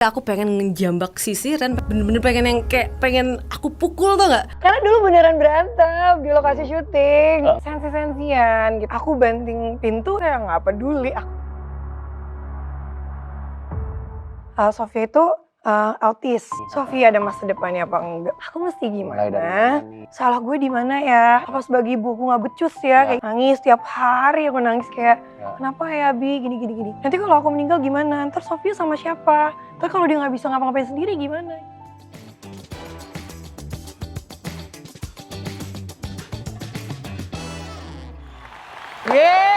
Aku pengen ngejambak sisiran, bener-bener pengen yang kayak pengen aku pukul tuh nggak? Karena dulu beneran berantem di lokasi syuting, sensi-sensian gitu. Aku banting pintu, saya nggak peduli. Sofia itu autis. Sofia ada masa depannya apa enggak? Aku mesti gimana? Salah gue di mana ya? Apa sebagai ibu aku nggak becus ya? Kayak nangis tiap hari aku nangis kayak kenapa ya Bi gini. Nanti kalau aku meninggal gimana? Ntar Sofia sama siapa? Ntar kalau dia nggak bisa ngapa-ngapain sendiri gimana? Yeay!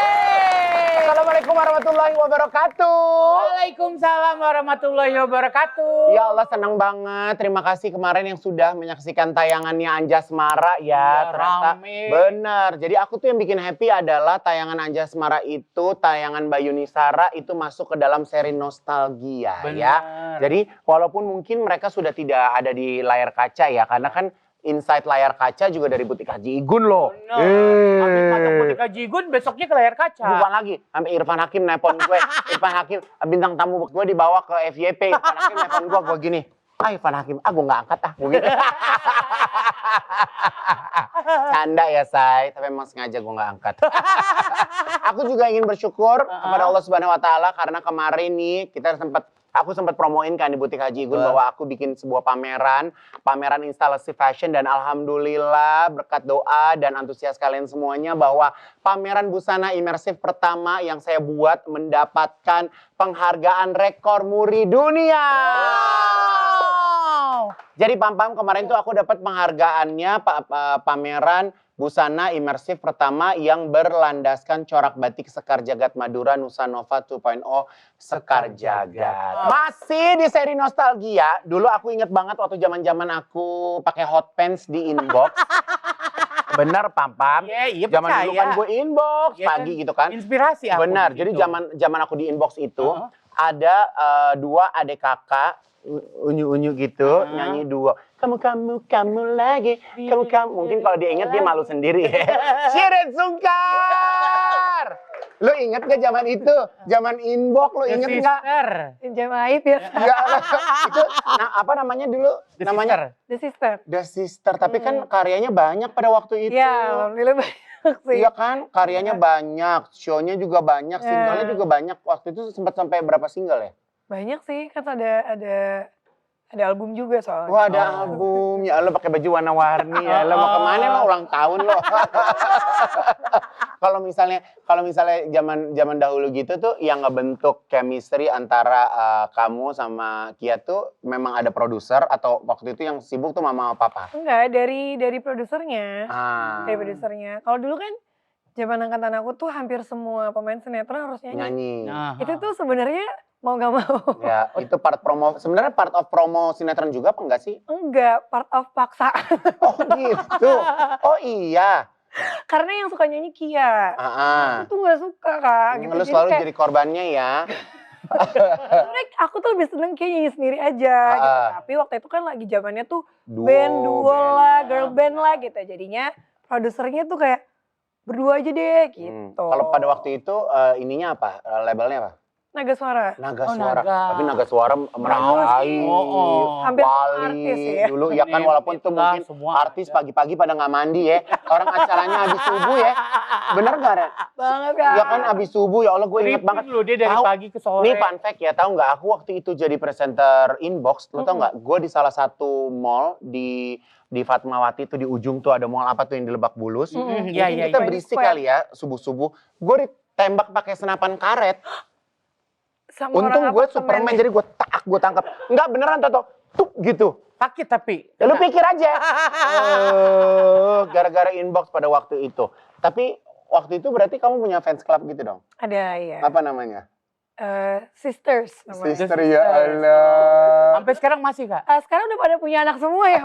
Assalamualaikum warahmatullahi wabarakatuh. Waalaikumsalam warahmatullahi wabarakatuh. Ya Allah, senang banget. Terima kasih kemarin yang sudah menyaksikan tayangannya Anjasmara ya. Ternyata rame. bener. Jadi aku tuh yang bikin happy adalah tayangan Anjasmara itu, tayangan Bayu Nisara itu masuk ke dalam seri nostalgia ya. Jadi walaupun mungkin mereka sudah tidak ada di layar kaca ya, karena kan inside layar kaca juga dari Butik Haji Igun loh. Habis masuk Butik Haji Igun, besoknya ke layar kaca. Bukan lagi, sampai Irfan Hakim nelpon gue. Irfan Hakim, bintang tamu gue dibawa ke FYP. Irfan Hakim nelpon gue gini. Irfan Hakim, gue gak angkat gue gitu. Canda ya Say, tapi emang sengaja gue gak angkat. Aku juga ingin bersyukur kepada Allah Subhanahu Wa Taala karena kemarin nih aku sempat promoin kan di Butik Haji Igun bahwa aku bikin sebuah pameran instalasi fashion, dan alhamdulillah berkat doa dan antusias kalian semuanya bahwa pameran busana imersif pertama yang saya buat mendapatkan penghargaan rekor muri dunia. Wow. Jadi Pam kemarin tuh aku dapat penghargaannya pameran busana imersif pertama yang berlandaskan corak batik Sekar Jagad Madura Nusanova 2.0 Sekar Jagad. Masih di seri nostalgia. Dulu aku inget banget waktu zaman aku pakai hot pants di inbox. Bener Pam. Iya Zaman dulu kan gue inbox pagi kan? gitu kan. Inspirasi aku. Benar. Gitu. Jadi zaman aku di inbox itu ada dua adik kakak unyu-unyu gitu nyanyi duo. Kamu lagi. Kamu. Mungkin kalau dia inget dia malu sendiri. Syirin Sungkar. Lo inget gak zaman itu? Zaman inbox lo inget gak? Jam aib ya. Ya, itu apa namanya dulu? Namanya The Sister. The Sister. Tapi kan karyanya banyak pada waktu itu. Ya, alhamdulillah banyak sih. Iya kan, karyanya banyak, show-nya juga banyak, singlenya juga banyak. Waktu itu sempat sampai berapa single ya? Banyak sih, kan ada album juga soalnya. Wah, ada album. Ya Allah, pakai baju warna-warni ya. Lo mau kemana lo, ulang tahun lo? Kalau misalnya zaman dahulu gitu tuh yang ngebentuk chemistry antara kamu sama Kia tuh memang ada produser atau waktu itu yang sibuk tuh mama sama papa? Enggak, dari produsernya. Ah. Dari produsernya. Kalau dulu kan zaman angkatan aku tuh hampir semua pemain sinetron harus nyanyi. Itu tuh sebenarnya mau gak mau. Ya, itu part promo. Sebenarnya part of promo sinetron juga apa enggak sih? Enggak, part of paksa. Oh gitu. Oh iya. Karena yang suka nyanyi Kia. Aku tuh gak suka Kak. Gitu. Lu selalu jadi korbannya ya. Sebenernya aku tuh lebih seneng Kia nyanyi sendiri aja. Gitu. Tapi waktu itu kan lagi zamannya tuh duo lah, girl band lah gitu. Jadinya produsernya tuh kayak berdua aja deh gitu. Kalau pada waktu itu ininya apa? Labelnya apa? Naga Suara. Naga Suara. Tapi Naga Suara meraih. Hampir Wali artis ya. dulu ya kan, walaupun tuh mungkin artis pagi-pagi pada nggak mandi ya. Orang acaranya habis subuh ya. Bener nggak Ren? Banget kan. Ya kan habis subuh, ya Allah gue inget banget. Loh, dia dari pagi ke sore. Nih fun fact ya, tahu nggak aku waktu itu jadi presenter inbox, lo tau nggak? Gue di salah satu mall di Fatmawati tuh di ujung tuh ada mall apa tuh yang di Lebak Bulus. Mungkin kita berisik kali ya subuh-subuh. Gue ditembak pakai senapan karet. Sama Untung gue Superman jadi gue tangkap. Enggak beneran Toto. Tuh gitu. Sakit tapi. Ya lu pikir aja. Gara-gara inbox pada waktu itu. Tapi waktu itu berarti kamu punya fans club gitu dong? Ada ya. Apa namanya? Sisters namanya. Sister ya Allah. Sampai sekarang masih Kak? Sekarang udah pada punya anak semua ya.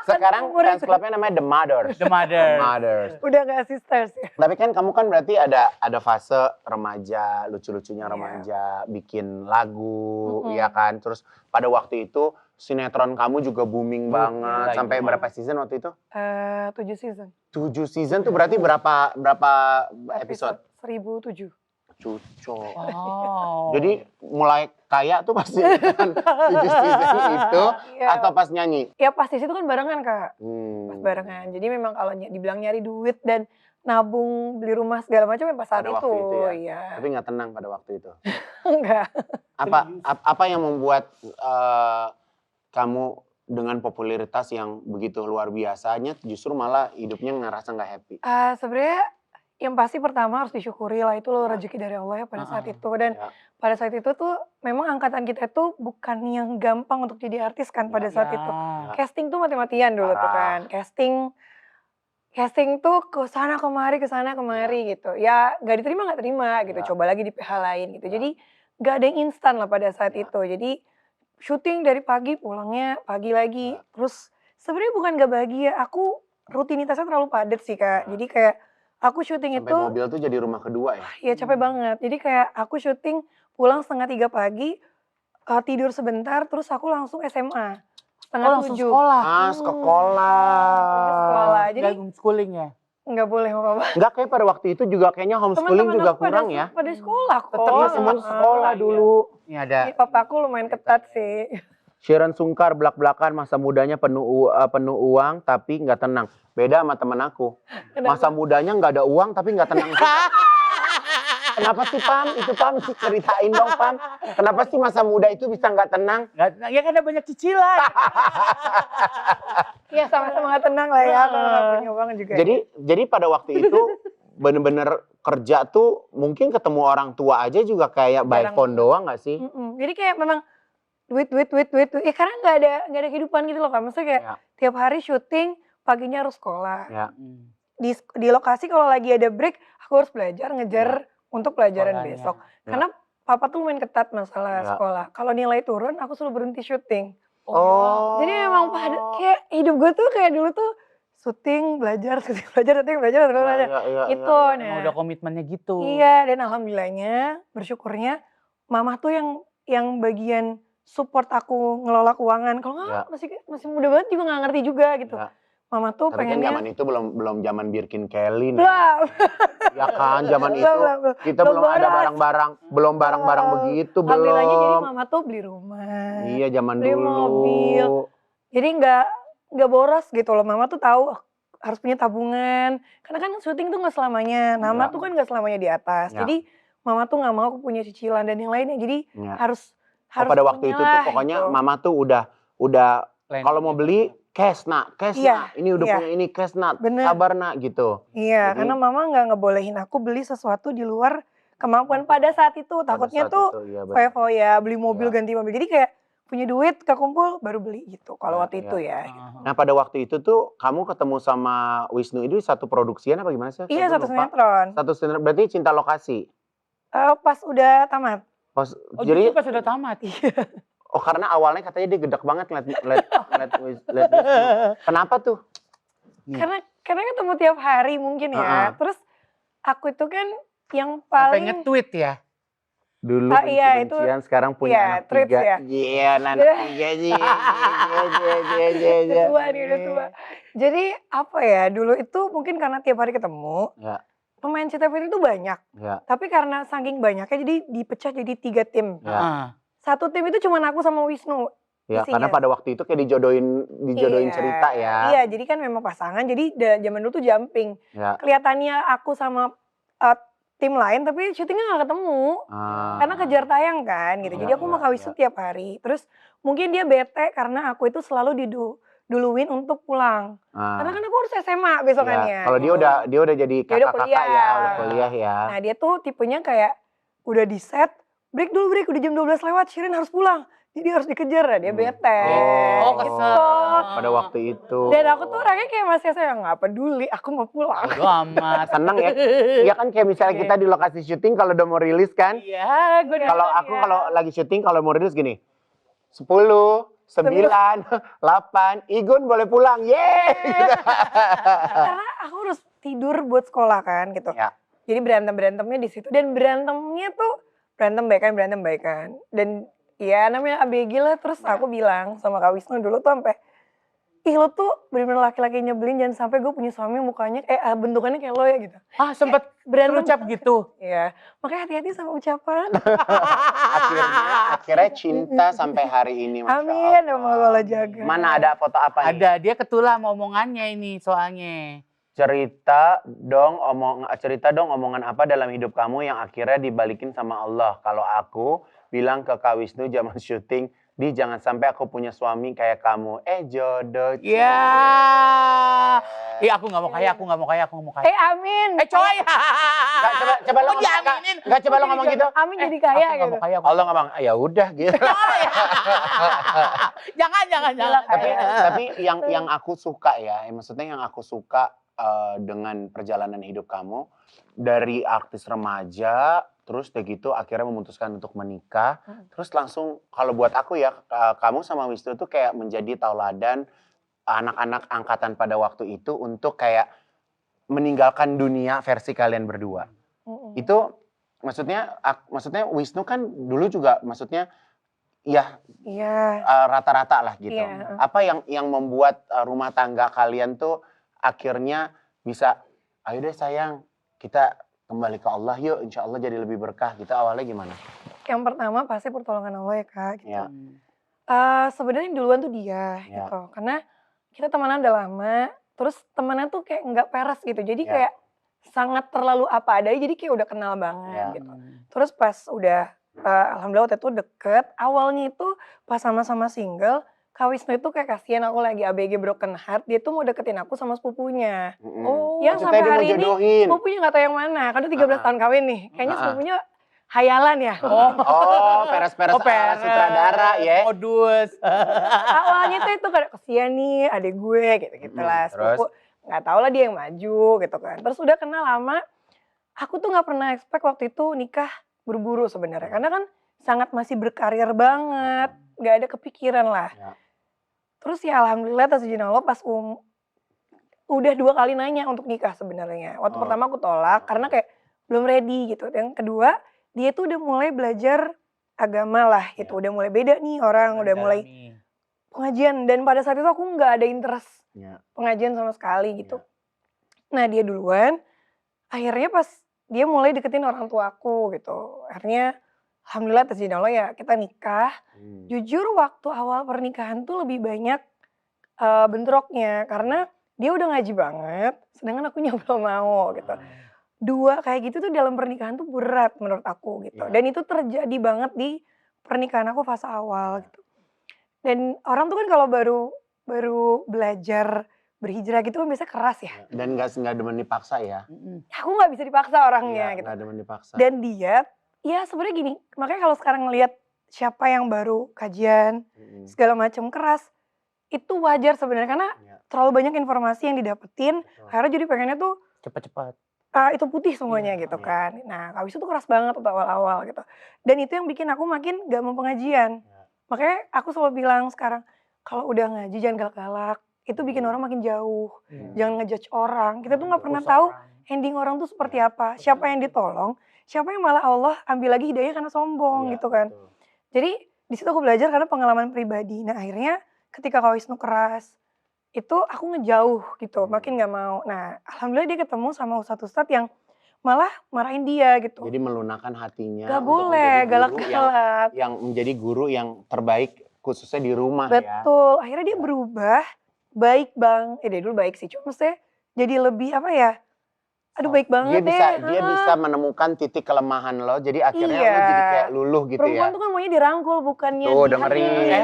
Sekarang fans clubnya namanya The Mothers. The Mothers. The Mothers. Udah gak sisters ya. Tapi kan kamu kan berarti ada fase remaja, lucu-lucunya remaja, bikin lagu, ya kan. Terus pada waktu itu sinetron kamu juga booming banget. Sampai berapa season waktu itu? 7 season. 7 season tuh berarti berapa episode? 1007. Cucok. Oh. Jadi mulai kaya tuh pasti kan di sisi itu Iya. atau pas nyanyi? Ya pas di situ kan barengan Kak, pas Hmm. barengan. Jadi memang kalau dibilang nyari duit dan nabung beli rumah segala macam ya pas saat Pada itu. waktu itu ya? Iya. Tapi nggak tenang pada waktu itu. Enggak. Apa yang membuat kamu dengan popularitas yang begitu luar biasanya justru malah hidupnya ngerasa nggak happy? Sebenarnya yang pasti pertama harus disyukuri lah itu loh Ya. rezeki dari Allah ya pada saat Heeh. itu. Dan Ya. pada saat itu tuh memang angkatan kita tuh bukan yang gampang untuk jadi artis kan pada saat itu. Ya. Casting tuh mati-matian dulu tuh Parah. kan. Casting tuh ke sana kemari gitu. Ya nggak diterima gitu. Ya. Coba lagi di PH lain gitu. Ya. Jadi nggak ada yang instan lah pada saat Ya. itu. Jadi syuting dari pagi pulangnya pagi lagi. Ya. Terus sebenarnya bukan nggak bahagia. Aku rutinitasnya terlalu padat sih Kak. Ya. Jadi kayak aku syuting Sampai itu mobil tuh jadi rumah kedua ya? ya capek banget. Jadi kayak aku syuting pulang 2:30 pagi, tidur sebentar, terus aku langsung SMA. Oh, langsung 6:30. sekolah. Sekolah. Jadi Jadi homeschooling ya. nggak boleh Mama. Enggak, kayak pada waktu itu juga kayaknya homeschooling Teman-teman juga aku pada kurang ya? pada sekolah kok. Tetap ya semua sekolah dulu. Ini ada Jadi papaku lumayan ketat sih. Sharon Sungkar belak-belakan masa mudanya penuh uang tapi nggak tenang. Beda sama temen aku. Masa mudanya nggak ada uang tapi nggak tenang. Kenapa sih Pam? Itu Pam ceritain dong Pam. Kenapa sih masa muda itu bisa nggak tenang? Ya karena banyak cicilan. Iya sama-sama nggak tenang lah ya kalau nggak punya uang juga. Jadi pada waktu itu bener-bener kerja tuh mungkin ketemu orang tua aja juga kayak by Jarang phone banget. doang nggak sih? Jadi kayak memang duit. Ya karena nggak ada kehidupan gitu loh Kak. Maksudnya kayak Ya. tiap hari syuting, paginya harus sekolah. Ya. Di lokasi kalau lagi ada break, aku harus belajar ngejar untuk pelajaran Sekolahnya. besok. Ya. Karena papa tuh lumayan ketat masalah Ya. sekolah. Kalau nilai turun, aku suruh berhenti syuting. Oh. Jadi memang kayak hidup gue tuh kayak dulu tuh syuting, belajar. Iya. Itu. Emang Nah, udah komitmennya gitu. iya dan alhamdulillahnya, bersyukurnya mama tuh yang bagian support aku ngelola keuangan. Kalau nggak masih muda banget juga nggak ngerti juga gitu. Ya. Mama tuh Tapi kan pengennya zaman itu belum zaman Birkin Kelly nih. Belum. Ya kan zaman itu kita belum ada barang-barang begitu Alhamdulillahnya jadi belum. mama tuh beli rumah. Iya zaman beli dulu. mobil. Jadi nggak boros gitu loh. Mama tuh tahu harus punya tabungan. Karena kan syuting tuh nggak selamanya. Nama Ya. tuh kan nggak selamanya di atas. Ya. Jadi mama tuh nggak mau aku punya cicilan dan yang lainnya. Jadi Ya. harus Pada waktu itu tuh punyalah pokoknya gitu. mama tuh udah kalau mau beli cash nak. Iya, Ini udah iya. punya ini cash nak. Bener. Sabar nak gitu. Iya, Jadi- karena mama nggak ngebolehin aku beli sesuatu di luar kemampuan pada saat itu. Takutnya Pada tuh saat itu, iya, betul. foya-foya, beli mobil, Ya. ganti mobil. Jadi kayak punya duit, kekumpul, baru beli gitu. Kalau Ya, waktu ya. itu ya. Nah pada waktu itu tuh kamu ketemu sama Wisnu itu satu produksian apa gimana sih? Iya, Saya satu lupa. sinetron. Satu sinetron berarti Cinta Lokasi. Pas udah tamat. Oh, Jadi jadi pas sudah tamat. karena awalnya katanya dia gedek banget ngeliat Wisnu. Kenapa tuh? Iya. Karena ketemu tiap hari mungkin ya. Terus aku itu kan yang Sampai paling nge-tweet ya. Dulu iya, itu- benci-bencian, sekarang punya iya, anak treats 3. ya. Iya, anak 3 sih. udah tua nih, udah tua. Jadi apa ya, dulu itu mungkin karena tiap hari ketemu, Ya, pemain CTV itu banyak. ya, Tapi karena saking banyaknya jadi dipecah jadi 3 tim. ya. Heeh. Satu tim itu cuma aku sama Wisnu. Ya, Isinya. karena pada waktu itu kayak dijodohin Iya. cerita ya. Iya, jadi kan memang pasangan. Jadi zaman dulu tuh jumping. Ya. Kelihatannya aku sama tim lain tapi syutingnya nggak ketemu. Karena kejar tayang kan gitu. Jadi Ya, aku mau ya, ke Wisnu tiap hari. Terus mungkin dia bete karena aku itu selalu diduluin untuk pulang. Karena kan aku harus SMA besokannya. Ya, kalau dia udah jadi Dia udah kakak-kakak kuliah. ya, udah kuliah ya. Nah dia tuh tipenya kayak udah di set, break dulu break, udah jam 12 lewat, Shirin harus pulang. Jadi harus dikejar, nah, dia bete. Oh, gitu. kesel. Pada waktu itu. Dan aku tuh orangnya kayak masih saya nggak peduli, aku mau pulang. Bodo amat. Seneng ya. Iya kan kayak misalnya kita di lokasi syuting kalau udah mau rilis kan. Iya, gue Kalau aku kalau lagi syuting kalau mau rilis gini. 10, 9, 8, Igun boleh pulang. Yeay. Gitu. Karena aku harus tidur buat sekolah kan gitu. Ya. Jadi berantemnya di situ dan berantemnya tuh berantem baikan. Dan ya namanya ABG lah, terus aku bilang sama Kak Wisnu dulu tuh sampai ih lo tuh bener-bener laki-laki nyebelin, jangan sampai gue punya suami mukanya bentukannya kayak lo ya gitu. Ah sempet Berantem. terucap gitu. Iya, makanya hati-hati sama ucapan. Akhirnya cinta sampai hari ini, Masya Amin, Allah. semoga Allah jaga. Mana ada foto apa nih? Ada, dia ketulah omongannya ini soalnya. Cerita dong omongan apa dalam hidup kamu yang akhirnya dibalikin sama Allah. Kalau aku bilang ke Kak Wisnu zaman syuting, jangan sampai aku punya suami kayak kamu. Jodoh. Iya. Iya aku nggak mau kaya, aku nggak mau kaya. Amin. Coy. Coba lo Kok diaminin? coba lo ngomong gitu. Amin jadi kaya Aku nggak gitu. mau kaya. Allah ngomong, ya udah gitu. Jangan. Tapi yang aku suka ya, maksudnya yang aku suka dengan perjalanan hidup kamu dari artis remaja, terus begitu akhirnya memutuskan untuk menikah, terus langsung kalau buat aku ya kamu sama Wisnu tuh kayak menjadi tauladan anak-anak angkatan pada waktu itu untuk kayak meninggalkan dunia versi kalian berdua. Itu maksudnya Wisnu kan dulu juga maksudnya ya rata-rata lah gitu. Iya. Apa yang membuat rumah tangga kalian tuh akhirnya bisa, ayo deh sayang, kita kembali ke Allah yuk, insya Allah jadi lebih berkah gitu. Awalnya gimana? Yang pertama pasti pertolongan Allah ya Kak. Gitu. Ya. Sebenarnya duluan tuh dia gitu. Karena kita temenan udah lama, terus temennya tuh kayak nggak peres gitu. Jadi kayak sangat terlalu apa adanya, jadi kayak udah kenal banget gitu. Terus pas udah, alhamdulillah waktu itu deket, awalnya itu pas sama-sama single, Kak Wisnu itu kayak kasihan aku lagi ABG broken heart, dia tuh mau deketin aku sama sepupunya. Yang Maksudnya sampai dia mau hari ini jodohin. sepupunya nggak tahu yang mana, kan udah 13 tahun kawin nih. Kayaknya sepupunya hayalan ya. Peres-peres ala sutradara ya. Modus. Awalnya tuh itu kayak kasihan nih adek gue gitu-gitu lah. Terus? Sepupu nggak tahu lah dia yang maju gitu kan. Terus udah kenal lama, aku tuh nggak pernah expect waktu itu nikah buru-buru sebenarnya. Karena kan sangat masih berkarir banget, nggak ada kepikiran lah. Ya. Terus ya alhamdulillah atas izin Allah pas udah 2 kali nanya untuk nikah sebenarnya. Waktu pertama aku tolak karena kayak belum ready gitu. Yang kedua, dia tuh udah mulai belajar agama lah gitu. Udah mulai beda nih orang, udah mulai pengajian. Dan pada saat itu aku nggak ada interest pengajian sama sekali gitu. Nah dia duluan, akhirnya pas dia mulai deketin orang tua aku gitu. Akhirnya alhamdulillah atas izin Allah ya kita nikah. Jujur waktu awal pernikahan tuh lebih banyak bentroknya. Karena dia udah ngaji banget, sedangkan aku belum mau gitu. 2 kayak gitu tuh dalam pernikahan tuh berat menurut aku gitu. Dan itu terjadi banget di pernikahan aku fase awal gitu. Dan orang tuh kan kalau baru belajar berhijrah gitu kan biasanya keras ya. Dan nggak demen dipaksa ya. Aku nggak bisa dipaksa orangnya gitu. Nggak demen dipaksa. Dan dia, ya sebenarnya gini, makanya kalau sekarang ngelihat siapa yang baru kajian, segala macam keras, itu wajar sebenarnya karena terlalu banyak informasi yang didapetin, akhirnya jadi pengennya tuh Cepat-cepat. itu putih semuanya gitu kan. Nah Kak Wisnu tuh keras banget waktu awal-awal gitu. Dan itu yang bikin aku makin gak mau pengajian. Makanya aku selalu bilang sekarang, kalau udah ngaji jangan galak-galak. Itu bikin orang makin jauh. Jangan ngejudge orang. Kita tuh gak pernah tahu ending orang tuh seperti apa. Siapa yang ditolong, siapa yang malah Allah ambil lagi hidayah karena sombong gitu kan. Jadi di situ aku belajar karena pengalaman pribadi. Nah akhirnya ketika Kak Wisnu keras, itu aku ngejauh gitu, makin gak mau. Nah alhamdulillah dia ketemu sama ustadz-ustadz yang malah marahin dia gitu. Jadi melunakkan hatinya. Gak boleh galak-galak. Yang menjadi guru yang terbaik khususnya di rumah ya. Betul, akhirnya dia berubah, baik bang, dia dulu baik sih, cuma maksudnya jadi lebih apa ya, aduh baik banget Dia bisa menemukan titik kelemahan lo, jadi akhirnya lo jadi kayak luluh gitu Perempuan ya. tuh kan maunya dirangkul, bukannya Tuh dengerin.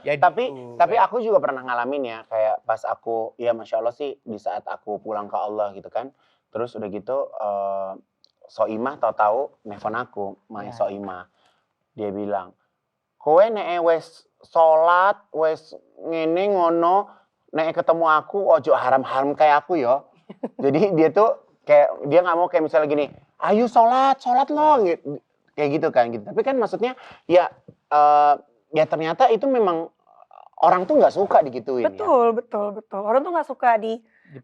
Ya, Tapi aku juga pernah ngalamin ya, kayak pas aku, ya Masya Allah sih di saat aku pulang ke Allah gitu kan. Terus udah gitu, Soimah tahu-tahu nelfon aku, Mae Soimah. Dia bilang, kowe nek wes sholat, wes ngene ngono, nek ketemu aku ojo haram-haram kayak aku yo. Jadi dia tuh kayak dia nggak mau kayak misalnya gini, ayo sholat lo gitu. Kayak gitu kan gitu. Tapi kan maksudnya ya ternyata itu memang orang tuh nggak suka digituin. Betul. Orang tuh nggak suka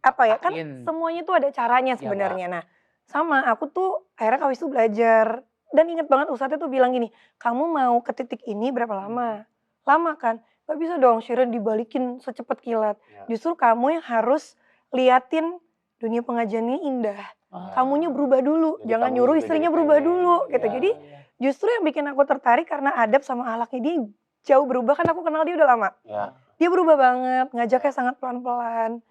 apa ya, kan semuanya tuh ada caranya sebenarnya. Nah sama aku tuh akhirnya Kak Wisnu belajar. Dan inget banget ustadznya tuh bilang gini, kamu mau ke titik ini berapa lama? Lama kan? Gak bisa dong Shiren dibalikin secepat kilat. Ya. Justru kamu yang harus liatin dunia pengajian ini indah. Ah. Kamunya berubah dulu, Jadi jangan kamu nyuruh juga istrinya jadi berubah pengen. dulu gitu. Ya. Jadi justru yang bikin aku tertarik karena adab sama akhlaknya dia jauh berubah, kan aku kenal dia udah lama. Ya. Dia berubah banget, ngajaknya sangat pelan-pelan.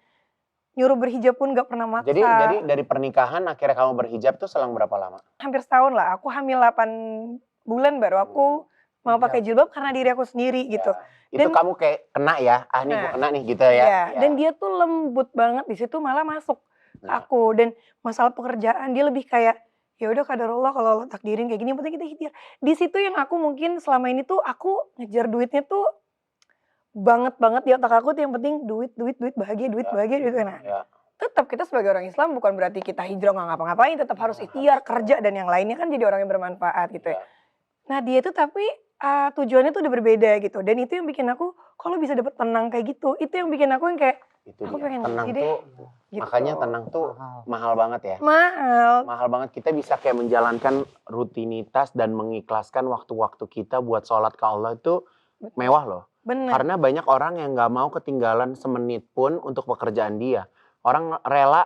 Nyuruh berhijab pun gak pernah maksa. Jadi dari pernikahan akhirnya kamu berhijab tuh selang berapa lama? Hampir setahun lah, aku hamil 8 bulan baru aku mau pakai jilbab karena diri aku sendiri gitu. Itu Dan- kamu kayak kena ya, nih Nah, gue kena nih gitu ya. Iya, Ya. dan dia tuh lembut banget di situ malah masuk ke Nah. aku. Dan masalah pekerjaan dia lebih kayak ya udah kadarullah kalau Allah takdirin kayak gini, yang penting kita ikhtiar. Di situ yang aku mungkin selama ini tuh aku ngejar duitnya tuh banget di otak aku tuh yang penting duit bahagia, duit Ya. bahagia gitu. Nah, Ya. tetap kita sebagai orang Islam bukan berarti kita hijrah nggak ngapa-ngapain, tetap harus ikhtiar, kerja dan yang lainnya kan jadi orang yang bermanfaat gitu ya. Ya. Nah dia itu tapi tujuannya tuh udah berbeda gitu, dan itu yang bikin aku kalau bisa dapet tenang kayak gitu, itu yang bikin aku yang kayak Itu aku dia. pengen Tenang ngaji deh. tuh, Gitu. makanya tenang tuh mahal banget ya. Mahal. Mahal banget, kita bisa kayak menjalankan rutinitas dan mengikhlaskan waktu-waktu kita buat sholat ke Allah itu mewah loh. Bener. Karena banyak orang yang nggak mau ketinggalan semenit pun untuk pekerjaan dia. Orang rela,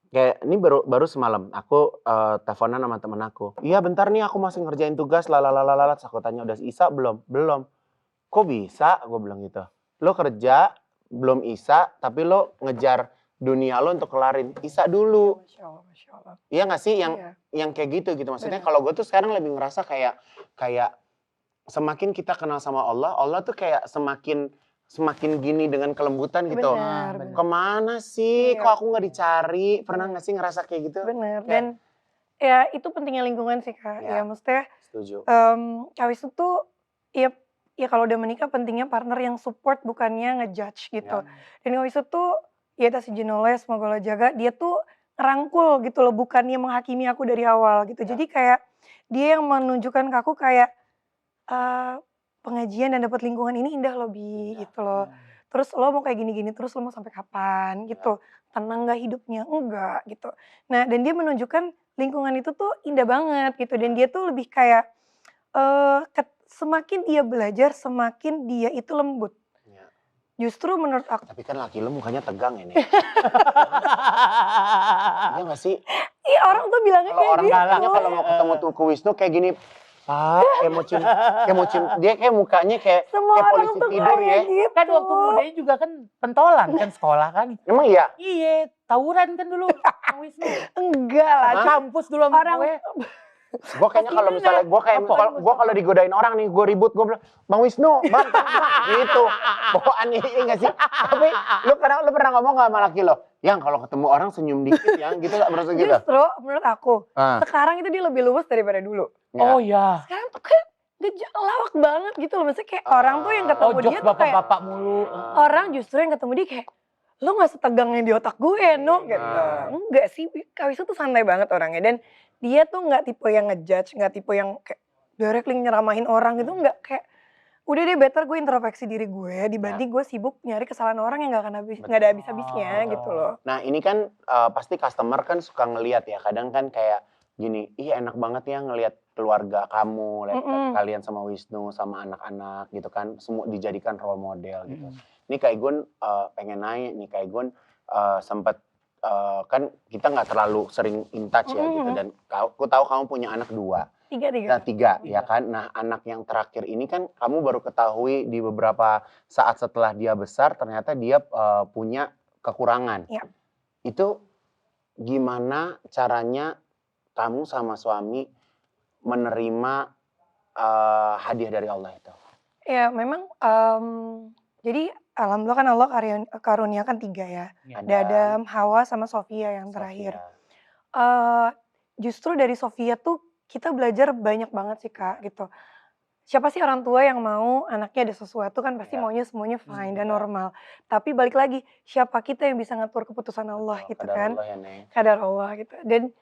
kayak ini baru semalam aku teleponan sama temen aku. Iya bentar nih aku masih ngerjain tugas lalalala. Aku tanya udah Isa belum? Belum. Kok bisa? Gue bilang gitu. Lo kerja belum Isa tapi lo ngejar dunia lo untuk kelarin Isa dulu. Masya Allah. Iya nggak sih Iya. yang kayak gitu maksudnya. Benar. Kalau gue tuh sekarang lebih ngerasa kayak semakin kita kenal sama Allah tuh kayak semakin gini dengan kelembutan gitu. Benar, benar. Kemana sih? Iya. Kok aku nggak dicari? Pernah nggak sih ngerasa kayak gitu? Bener. Kayak- Dan ya itu pentingnya lingkungan sih Kak. Ya. Ya maksudnya Setuju. Kak Wisnu tuh ya kalau udah menikah pentingnya partner yang support bukannya ngejudge gitu. Dan Kak Wisnu tuh ya tasijinoleh semoga Allah jaga, dia tuh ngerangkul gitu loh, bukannya menghakimi aku dari awal gitu. Ya. Jadi kayak dia yang menunjukkan ke aku kayak pengajian dan dapat lingkungan ini indah loh Bi Ya. gitu loh. Terus lo mau kayak gini-gini terus lo mau sampai kapan gitu. Tenang gak hidupnya? Enggak gitu. Nah dan dia menunjukkan lingkungan itu tuh indah banget gitu. Dan dia tuh lebih kayak semakin dia belajar semakin dia itu lembut. Ya. Justru menurut aku, Tapi kan laki lo mukanya tegang ini. Iya nggak sih? iya orang tuh bilangnya Kalau kayak orang gitu. galaknya kalau mau ketemu Tuku Wisnu kayak gini, Pak, kayak mau cium, dia kayak mukanya kayak Semua kayak orang polisi tuh tidur kayak ya. gitu. Kan waktu mudanya juga kan pentolan kan sekolah kan. Emang iya? Iya, tawuran kan dulu. Kang Wisnu. Enggak lah. Di kampus dulu sama Orang gue. Gue kayaknya kalau misalnya gue kalau digodain orang nih, gue ribut, gue bilang, Bang Wisnu, Bang, gitu. Bawaan ini nggak sih? Tapi lu pernah ngomong nggak sama laki lo? Yang kalau ketemu orang senyum dikit, yang gitu nggak merasa gitu? Justru menurut aku Ah, sekarang itu dia lebih luwes daripada dulu. ya. Oh ya. Sekarang tuh kayak lawak banget gitu loh. Maksudnya kayak orang tuh yang ketemu Oh dia jokes tuh kayak bapak-bapak mulu. orang justru yang ketemu dia kayak lo gak setegang yang di otak gue no gitu. Enggak sih, Kak Wisnu tuh santai banget orangnya. Dan dia tuh gak tipe yang ngejudge, gak tipe yang kayak directly nyeramahin orang gitu. Enggak, kayak udah deh better gue introspeksi diri gue dibanding gue sibuk nyari kesalahan orang yang gak ada habis-habisnya Betul. gitu loh. Nah ini kan pasti customer kan suka ngelihat ya, kadang kan kayak gini, ih enak banget ya ngelihat keluarga kamu, lihat kalian sama Wisnu, sama anak-anak gitu kan, semua dijadikan role model gitu. Ini Kak Igun pengen nanya nih, Kak Igun sempat kan kita nggak terlalu sering in touch ya gitu, dan aku tahu kamu punya anak 2. Tiga. Tiga ya kan. Nah anak yang terakhir ini kan kamu baru ketahui di beberapa saat setelah dia besar ternyata dia punya kekurangan. Ya. Itu gimana caranya kamu sama suami menerima hadiah dari Allah itu? Ya memang jadi alhamdulillah kan Allah karuniakan 3 ya. Ada Adam, Hawa sama Sofia yang terakhir. Justru dari Sofia tuh kita belajar banyak banget sih Kak gitu. Siapa sih orang tua yang mau anaknya ada sesuatu kan pasti maunya semuanya fine dan normal. Tapi balik lagi siapa kita yang bisa ngatur keputusan Allah gitu kan. Allah ya, Neng. Kadar Allah gitu. Dan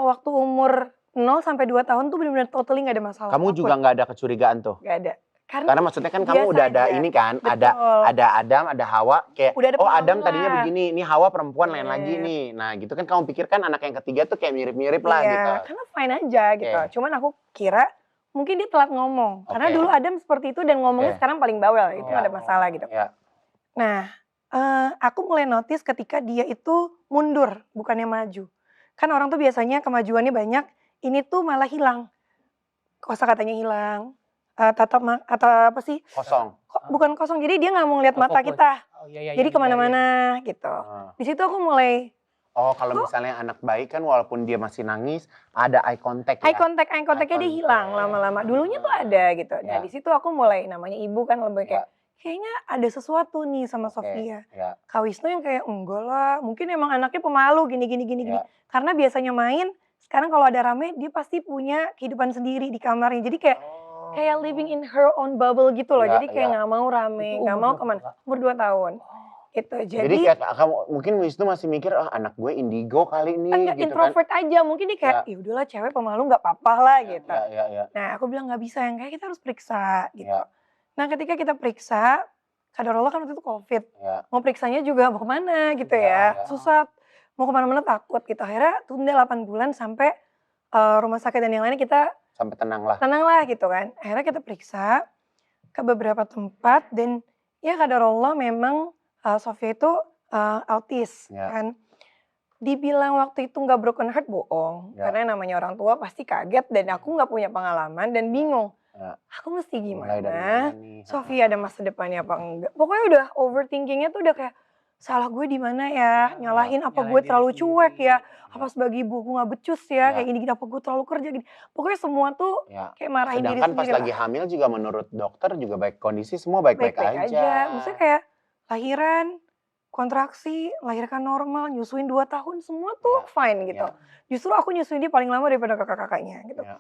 waktu umur 0 sampai 2 tahun tuh benar-benar totally gak ada masalah. Kamu juga nggak ada kecurigaan tuh? Gak ada. Karena maksudnya kan kamu biasa udah ada aja. ini kan, Betul. ada Adam, ada Hawa, kayak Udah ada oh Adam pengalaman. tadinya begini, ini Hawa perempuan lain Bener. lagi nih. Nah gitu kan kamu pikir kan anak yang ketiga tuh kayak mirip-mirip lah Iya, gitu. karena fine aja gitu. Oke. Cuman aku kira mungkin dia telat ngomong. Karena Oke. dulu Adam seperti itu dan ngomongnya Oke. sekarang paling bawel, itu Ya. nggak ada masalah gitu. Ya. Nah, aku mulai notice ketika dia itu mundur, bukannya maju. Kan orang tuh biasanya kemajuannya banyak, ini tuh malah hilang. Kosakatanya hilang, atau apa sih, Kosong. bukan kosong, jadi dia nggak mau ngeliat Nggak mata fokus. kita. Oh, iya, Jadi iya, kemana-mana gitu. Ah. Di situ aku mulai Oh, kalau misalnya anak bayi kan walaupun dia masih nangis, ada eye contact ya? eye contact-nya dia hilang lama-lama. Dulunya tuh ada gitu. Nah, Ya. di situ aku mulai, namanya ibu kan lebih kayak, kayaknya ada sesuatu nih sama Oke. Sofia. Ya. Kak Wisnu yang kayak, enggak lah, mungkin emang anaknya pemalu gini. Ya. Karena biasanya main, sekarang kalau ada rame, dia pasti punya kehidupan sendiri di kamarnya. Jadi kayak living in her own bubble gitu loh. Ya, Jadi kayak nggak mau rame, Itu nggak umur mau berapa, kemana. Kak? Umur 2 tahun. Itu Jadi kayak kamu mungkin Wisnu masih mikir, anak gue indigo kali ini enggak, gitu kan? introvert aja. Mungkin dia kayak, ya udahlah cewek pemalu nggak apa-apa lah gitu. Ya. Nah, aku bilang nggak bisa, yang kayak kita harus periksa gitu. Ya. Nah, ketika kita periksa, kadarullah kan waktu itu COVID. Ya. Mau periksanya juga mau kemana gitu Ya. ya. Susah, mau kemana-mana takut gitu. Akhirnya tunda 8 bulan sampai rumah sakit dan yang lainnya kita Sampai tenang lah. tenang lah gitu kan. Akhirnya kita periksa ke beberapa tempat dan ya kadarullah memang Sofia itu autis Ya. kan. Dibilang waktu itu nggak broken heart, bohong. Ya. Karena namanya orang tua pasti kaget dan aku nggak punya pengalaman dan bingung. Ya. Aku mesti Mulai dari gimana? mana nih? Sofia ada masa depannya apa enggak? Pokoknya udah overthinkingnya tuh udah kayak, salah gue di mana ya? Nyalahin apa nyalahin gue diri terlalu sendiri. cuek ya? Apa sebagai ibu gue nggak becus ya? Ya. Kayak gini-gini, apa gue terlalu kerja gini? Pokoknya semua tuh Ya. kayak marahin diri Sedangkan pas sendiri lagi lah. hamil juga menurut dokter juga baik kondisi semua baik-baik Baik-baik aja. Maksudnya kayak lahiran, kontraksi, melahirkan normal, nyusuin 2 tahun, semua tuh Ya. fine gitu. Ya. Justru aku nyusuin dia paling lama daripada kakak-kakaknya gitu. Ya.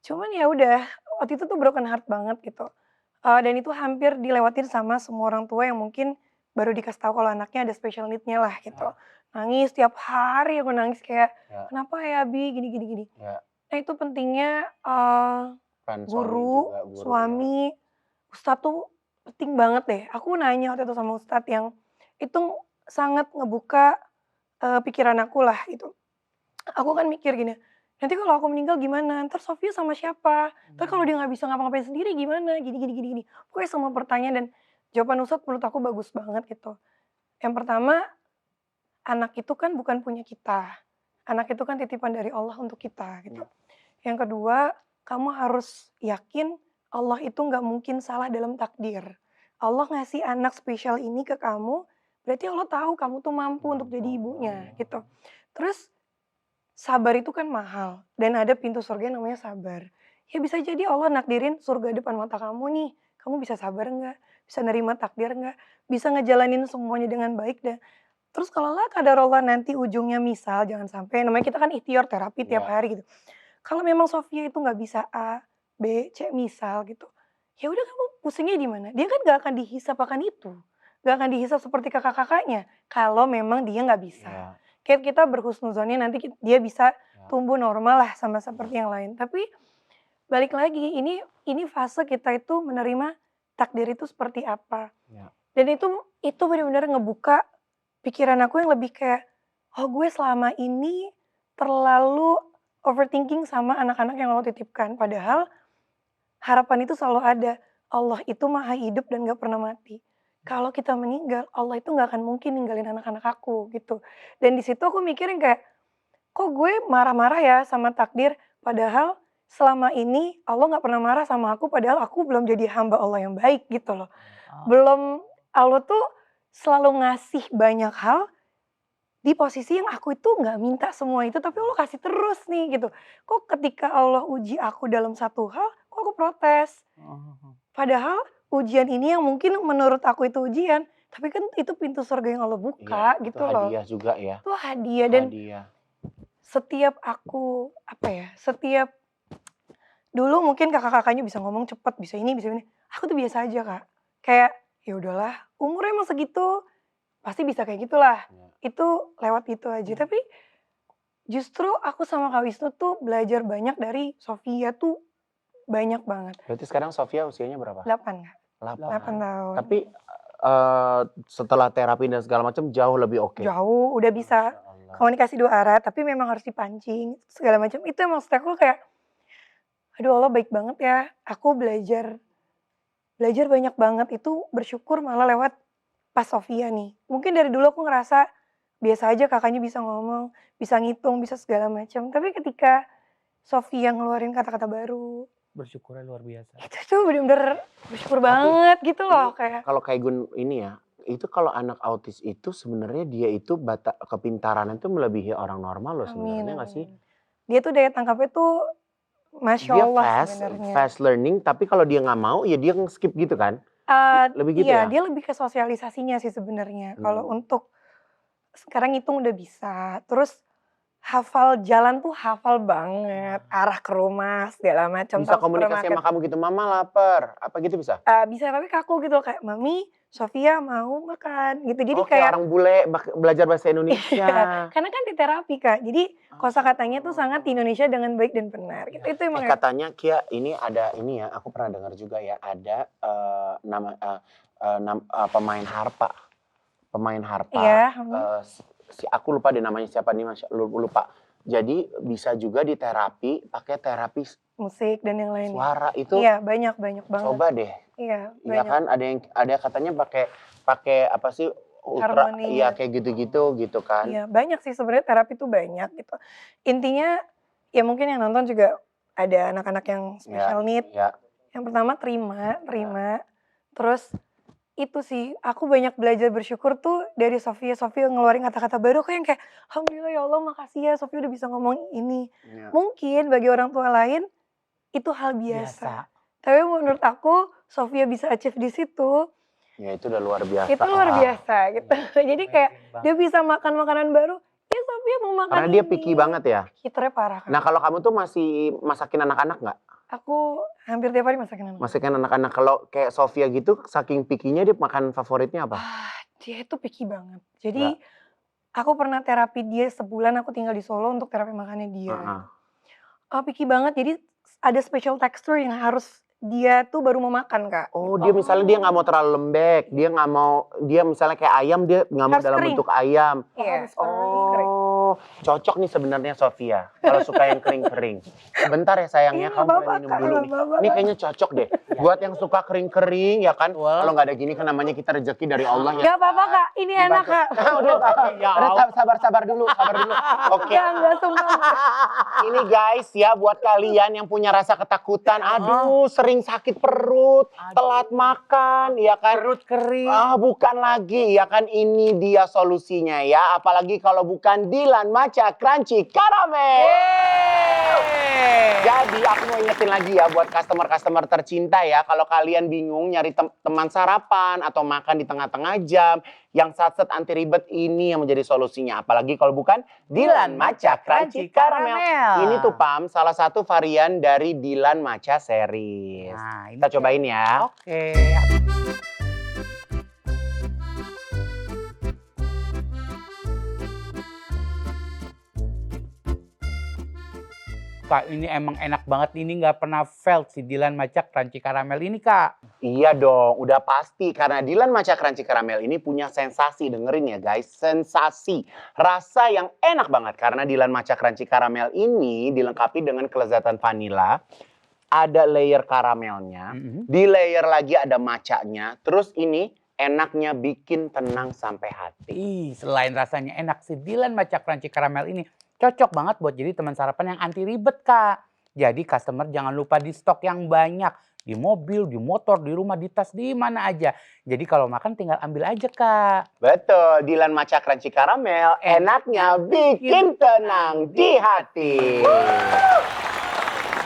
Cuman ya udah, waktu itu tuh broken heart banget gitu. Dan itu hampir dilewatin sama semua orang tua yang mungkin baru dikasih tahu kalau anaknya ada special need-nya lah gitu. Nangis tiap hari, aku nangis kayak, Ya. kenapa ya Bi, gini. Ya. Nah itu pentingnya Kan guru, juga, suami, ustadz tuh penting banget deh. Aku nanya waktu itu sama ustadz yang itu sangat ngebuka pikiran aku lah gitu. Aku kan mikir gini, nanti kalau aku meninggal gimana? Ntar Sofia sama siapa? Ntar kalau dia nggak bisa ngapa-ngapain sendiri gimana? Gini. Pokoknya semua pertanyaan dan jawaban ustadz menurut aku bagus banget gitu. Yang pertama, anak itu kan bukan punya kita. Anak itu kan titipan dari Allah untuk kita gitu. Yang kedua, kamu harus yakin Allah itu nggak mungkin salah dalam takdir. Allah ngasih anak spesial ini ke kamu, berarti Allah tahu kamu tuh mampu untuk jadi ibunya gitu. Terus sabar itu kan mahal dan ada pintu surga yang namanya sabar. Ya bisa jadi Allah nakdirin surga depan mata kamu nih. Kamu bisa sabar nggak? Bisa nerima takdir nggak? Bisa ngejalanin semuanya dengan baik dan terus kalau lah kadarullah nanti ujungnya misal, jangan sampai, namanya kita kan ikhtiar terapi tiap hari gitu. Kalau memang Sofia itu nggak bisa A, B, C misal gitu, ya udah kamu pusingnya di mana? Dia kan nggak akan dihisap akan itu, nggak akan dihisap seperti kakak-kakaknya. Kalau memang dia nggak bisa, kayak kita berhusnuzonnya nanti dia bisa tumbuh normal lah sama seperti yang lain. Tapi balik lagi, ini fase kita itu menerima takdir itu seperti apa. Dan itu benar-benar ngebuka pikiran aku yang lebih kayak, oh gue selama ini terlalu overthinking sama anak-anak yang Allah titipkan. Padahal harapan itu selalu ada. Allah itu maha hidup dan gak pernah mati. Kalau kita meninggal, Allah itu gak akan mungkin ninggalin anak-anak aku gitu. Dan di situ aku mikirin kayak, kok gue marah-marah ya sama takdir. Padahal selama ini Allah gak pernah marah sama aku. Padahal aku belum jadi hamba Allah yang baik gitu loh. Belum, Allah tuh selalu ngasih banyak hal di posisi yang aku itu nggak minta semua itu, tapi Allah kasih terus nih gitu. Kok ketika Allah uji aku dalam satu hal, kok aku protes? Padahal ujian ini yang mungkin menurut aku itu ujian, tapi kan itu pintu surga yang Allah buka gitu loh. Itu hadiah juga ya. Itu hadiah dan Hadiah. setiap aku setiap dulu mungkin kakak-kakaknya bisa ngomong cepet, bisa ini. Aku tuh biasa aja Kak. Kayak ya udahlah, umurnya emang segitu, pasti bisa kayak gitulah. Itu lewat itu aja. Tapi justru aku sama Kak Wisnu tuh belajar banyak dari Sofia tuh banyak banget. Berarti sekarang Sofia usianya berapa? 8 Kak. 8 tahun. Tapi setelah terapi dan segala macam jauh lebih oke. Jauh, udah bisa komunikasi 2 arah, tapi memang harus dipancing segala macam. Itu emang maksud aku kayak Aduh Allah baik banget ya. Aku belajar banyak banget itu bersyukur malah lewat pas Sofia nih. Mungkin dari dulu aku ngerasa biasa aja kakaknya bisa ngomong, bisa ngitung, bisa segala macam. Tapi ketika Sofia ngeluarin kata-kata baru, Bersyukurnya luar biasa. itu tuh bener-bener bersyukur banget gitu loh kayak. Kalau kayak Gun ini ya, itu kalau anak autis itu sebenarnya dia itu kepintarannya itu melebihi orang normal loh sebenarnya nggak sih? Dia tuh daya tangkapnya tuh Masya Dia Allah fast, sebenarnya. fast learning, tapi kalau dia nggak mau ya dia skip gitu kan? Lebih gitu Iya, ya? dia lebih ke sosialisasinya sih sebenarnya. Kalau untuk sekarang ngitung udah bisa, terus hafal jalan tuh hafal banget, arah ke rumah segala macam. Bisa tahu komunikasi sama supermarket. kamu gitu, mama lapar, apa gitu bisa? Bisa tapi kaku gitu kayak mami, Sofia mau makan gitu. Jadi Oke, kayak orang bule belajar bahasa Indonesia. karena kan di terapi Kak. Jadi kosakatanya tuh sangat di Indonesia dengan baik dan benar. Gitu. Itu emang Katanya Kia ini ada ini ya, aku pernah dengar juga ya, ada pemain harpa. Pemain harpa. Iya, Aku lupa deh namanya siapa nih, Mas. Lupa. Jadi bisa juga diterapi pakai terapi musik dan yang lainnya. suara itu. Iya, banyak banget. Coba deh. Iya, Iya banyak. kan ada katanya pakai apa sih ultra, Harmoni. iya kayak gitu kan. Iya, banyak sih sebenarnya terapi tuh banyak gitu. Intinya ya mungkin yang nonton juga ada anak-anak yang special need. Iya. Yang pertama terima. Terus itu sih aku banyak belajar bersyukur tuh dari Sofia ngeluarin kata-kata baru aku yang kayak alhamdulillah ya Allah makasih ya Sofia udah bisa ngomong ini. Iya. Mungkin bagi orang tua lain itu hal biasa. Tapi menurut aku Sofia bisa achieve di situ. Ya itu udah luar biasa. Itu luar biasa gitu. Jadi kayak dia bisa makan makanan baru. Ya Sofia mau makan Karena dia picky banget ya. Pinternya parah kan. Nah kalau kamu tuh masih masakin anak-anak nggak? Aku hampir tiap hari masakin anak. Masakin anak-anak. Kalau kayak Sofia gitu, saking pikinya dia makan favoritnya apa? Dia itu picky banget. Jadi aku pernah terapi dia sebulan, aku tinggal di Solo untuk terapi makannya dia. Picky banget, jadi ada special texture yang harus dia tuh baru mau makan Kak. Oh dia misalnya dia nggak mau terlalu lembek, dia misalnya kayak ayam dia nggak mau Harus dalam kering. bentuk ayam. Iya, harus kering. Oh cocok nih sebenarnya Sofia kalau suka yang kering-kering. Sebentar ya sayangnya, kamu boleh minum dulu nih. Ini kayaknya cocok deh. Buat yang suka kering-kering ya kan. Kalau nggak ada gini kan namanya kita rezeki dari Allah ya. Gak apa-apa Kak, ini enak Kak. Udah sabar dulu. Oke. Enggak sumpah. Ini guys ya buat kalian yang punya rasa ketakutan, aduh sering sakit perut, telat makan, ya kan? Perut kering. Bukan lagi, ya kan? Ini dia solusinya ya. Apalagi kalau bukan Dilan Matcha Crunchy Caramel. Jadi aku mau ingetin lagi ya buat customer-customer tercinta ya. Kalau kalian bingung nyari teman sarapan atau makan di tengah-tengah jam, yang satset anti ribet ini yang menjadi solusinya. Apalagi kalau bukan Dilan Matcha Crunchy Caramel. Ini tuh Pam, salah satu varian dari Dilan Matcha series. Nah, ini Kita cobain ya. Oke. Kak, ini emang enak banget. Ini nggak pernah failed si Dilan Matcha Crunchy Caramel ini, Kak. Iya dong, udah pasti. Karena Dilan Matcha Crunchy Caramel ini punya sensasi, dengerin ya guys. Sensasi, rasa yang enak banget. Karena Dilan Matcha Crunchy Caramel ini dilengkapi dengan kelezatan vanila. Ada layer karamelnya, di layer lagi ada matchanya. Terus ini enaknya bikin tenang sampai hati. Selain rasanya enak, si Dilan Matcha Crunchy Caramel ini cocok banget buat jadi teman sarapan yang anti ribet, Kak. Jadi customer jangan lupa di stok yang banyak. Di mobil, di motor, di rumah, di tas, di mana aja. Jadi kalau makan tinggal ambil aja, Kak. Betul, Dilan Matcha Crunchy Caramel enaknya bikin tenang di hati.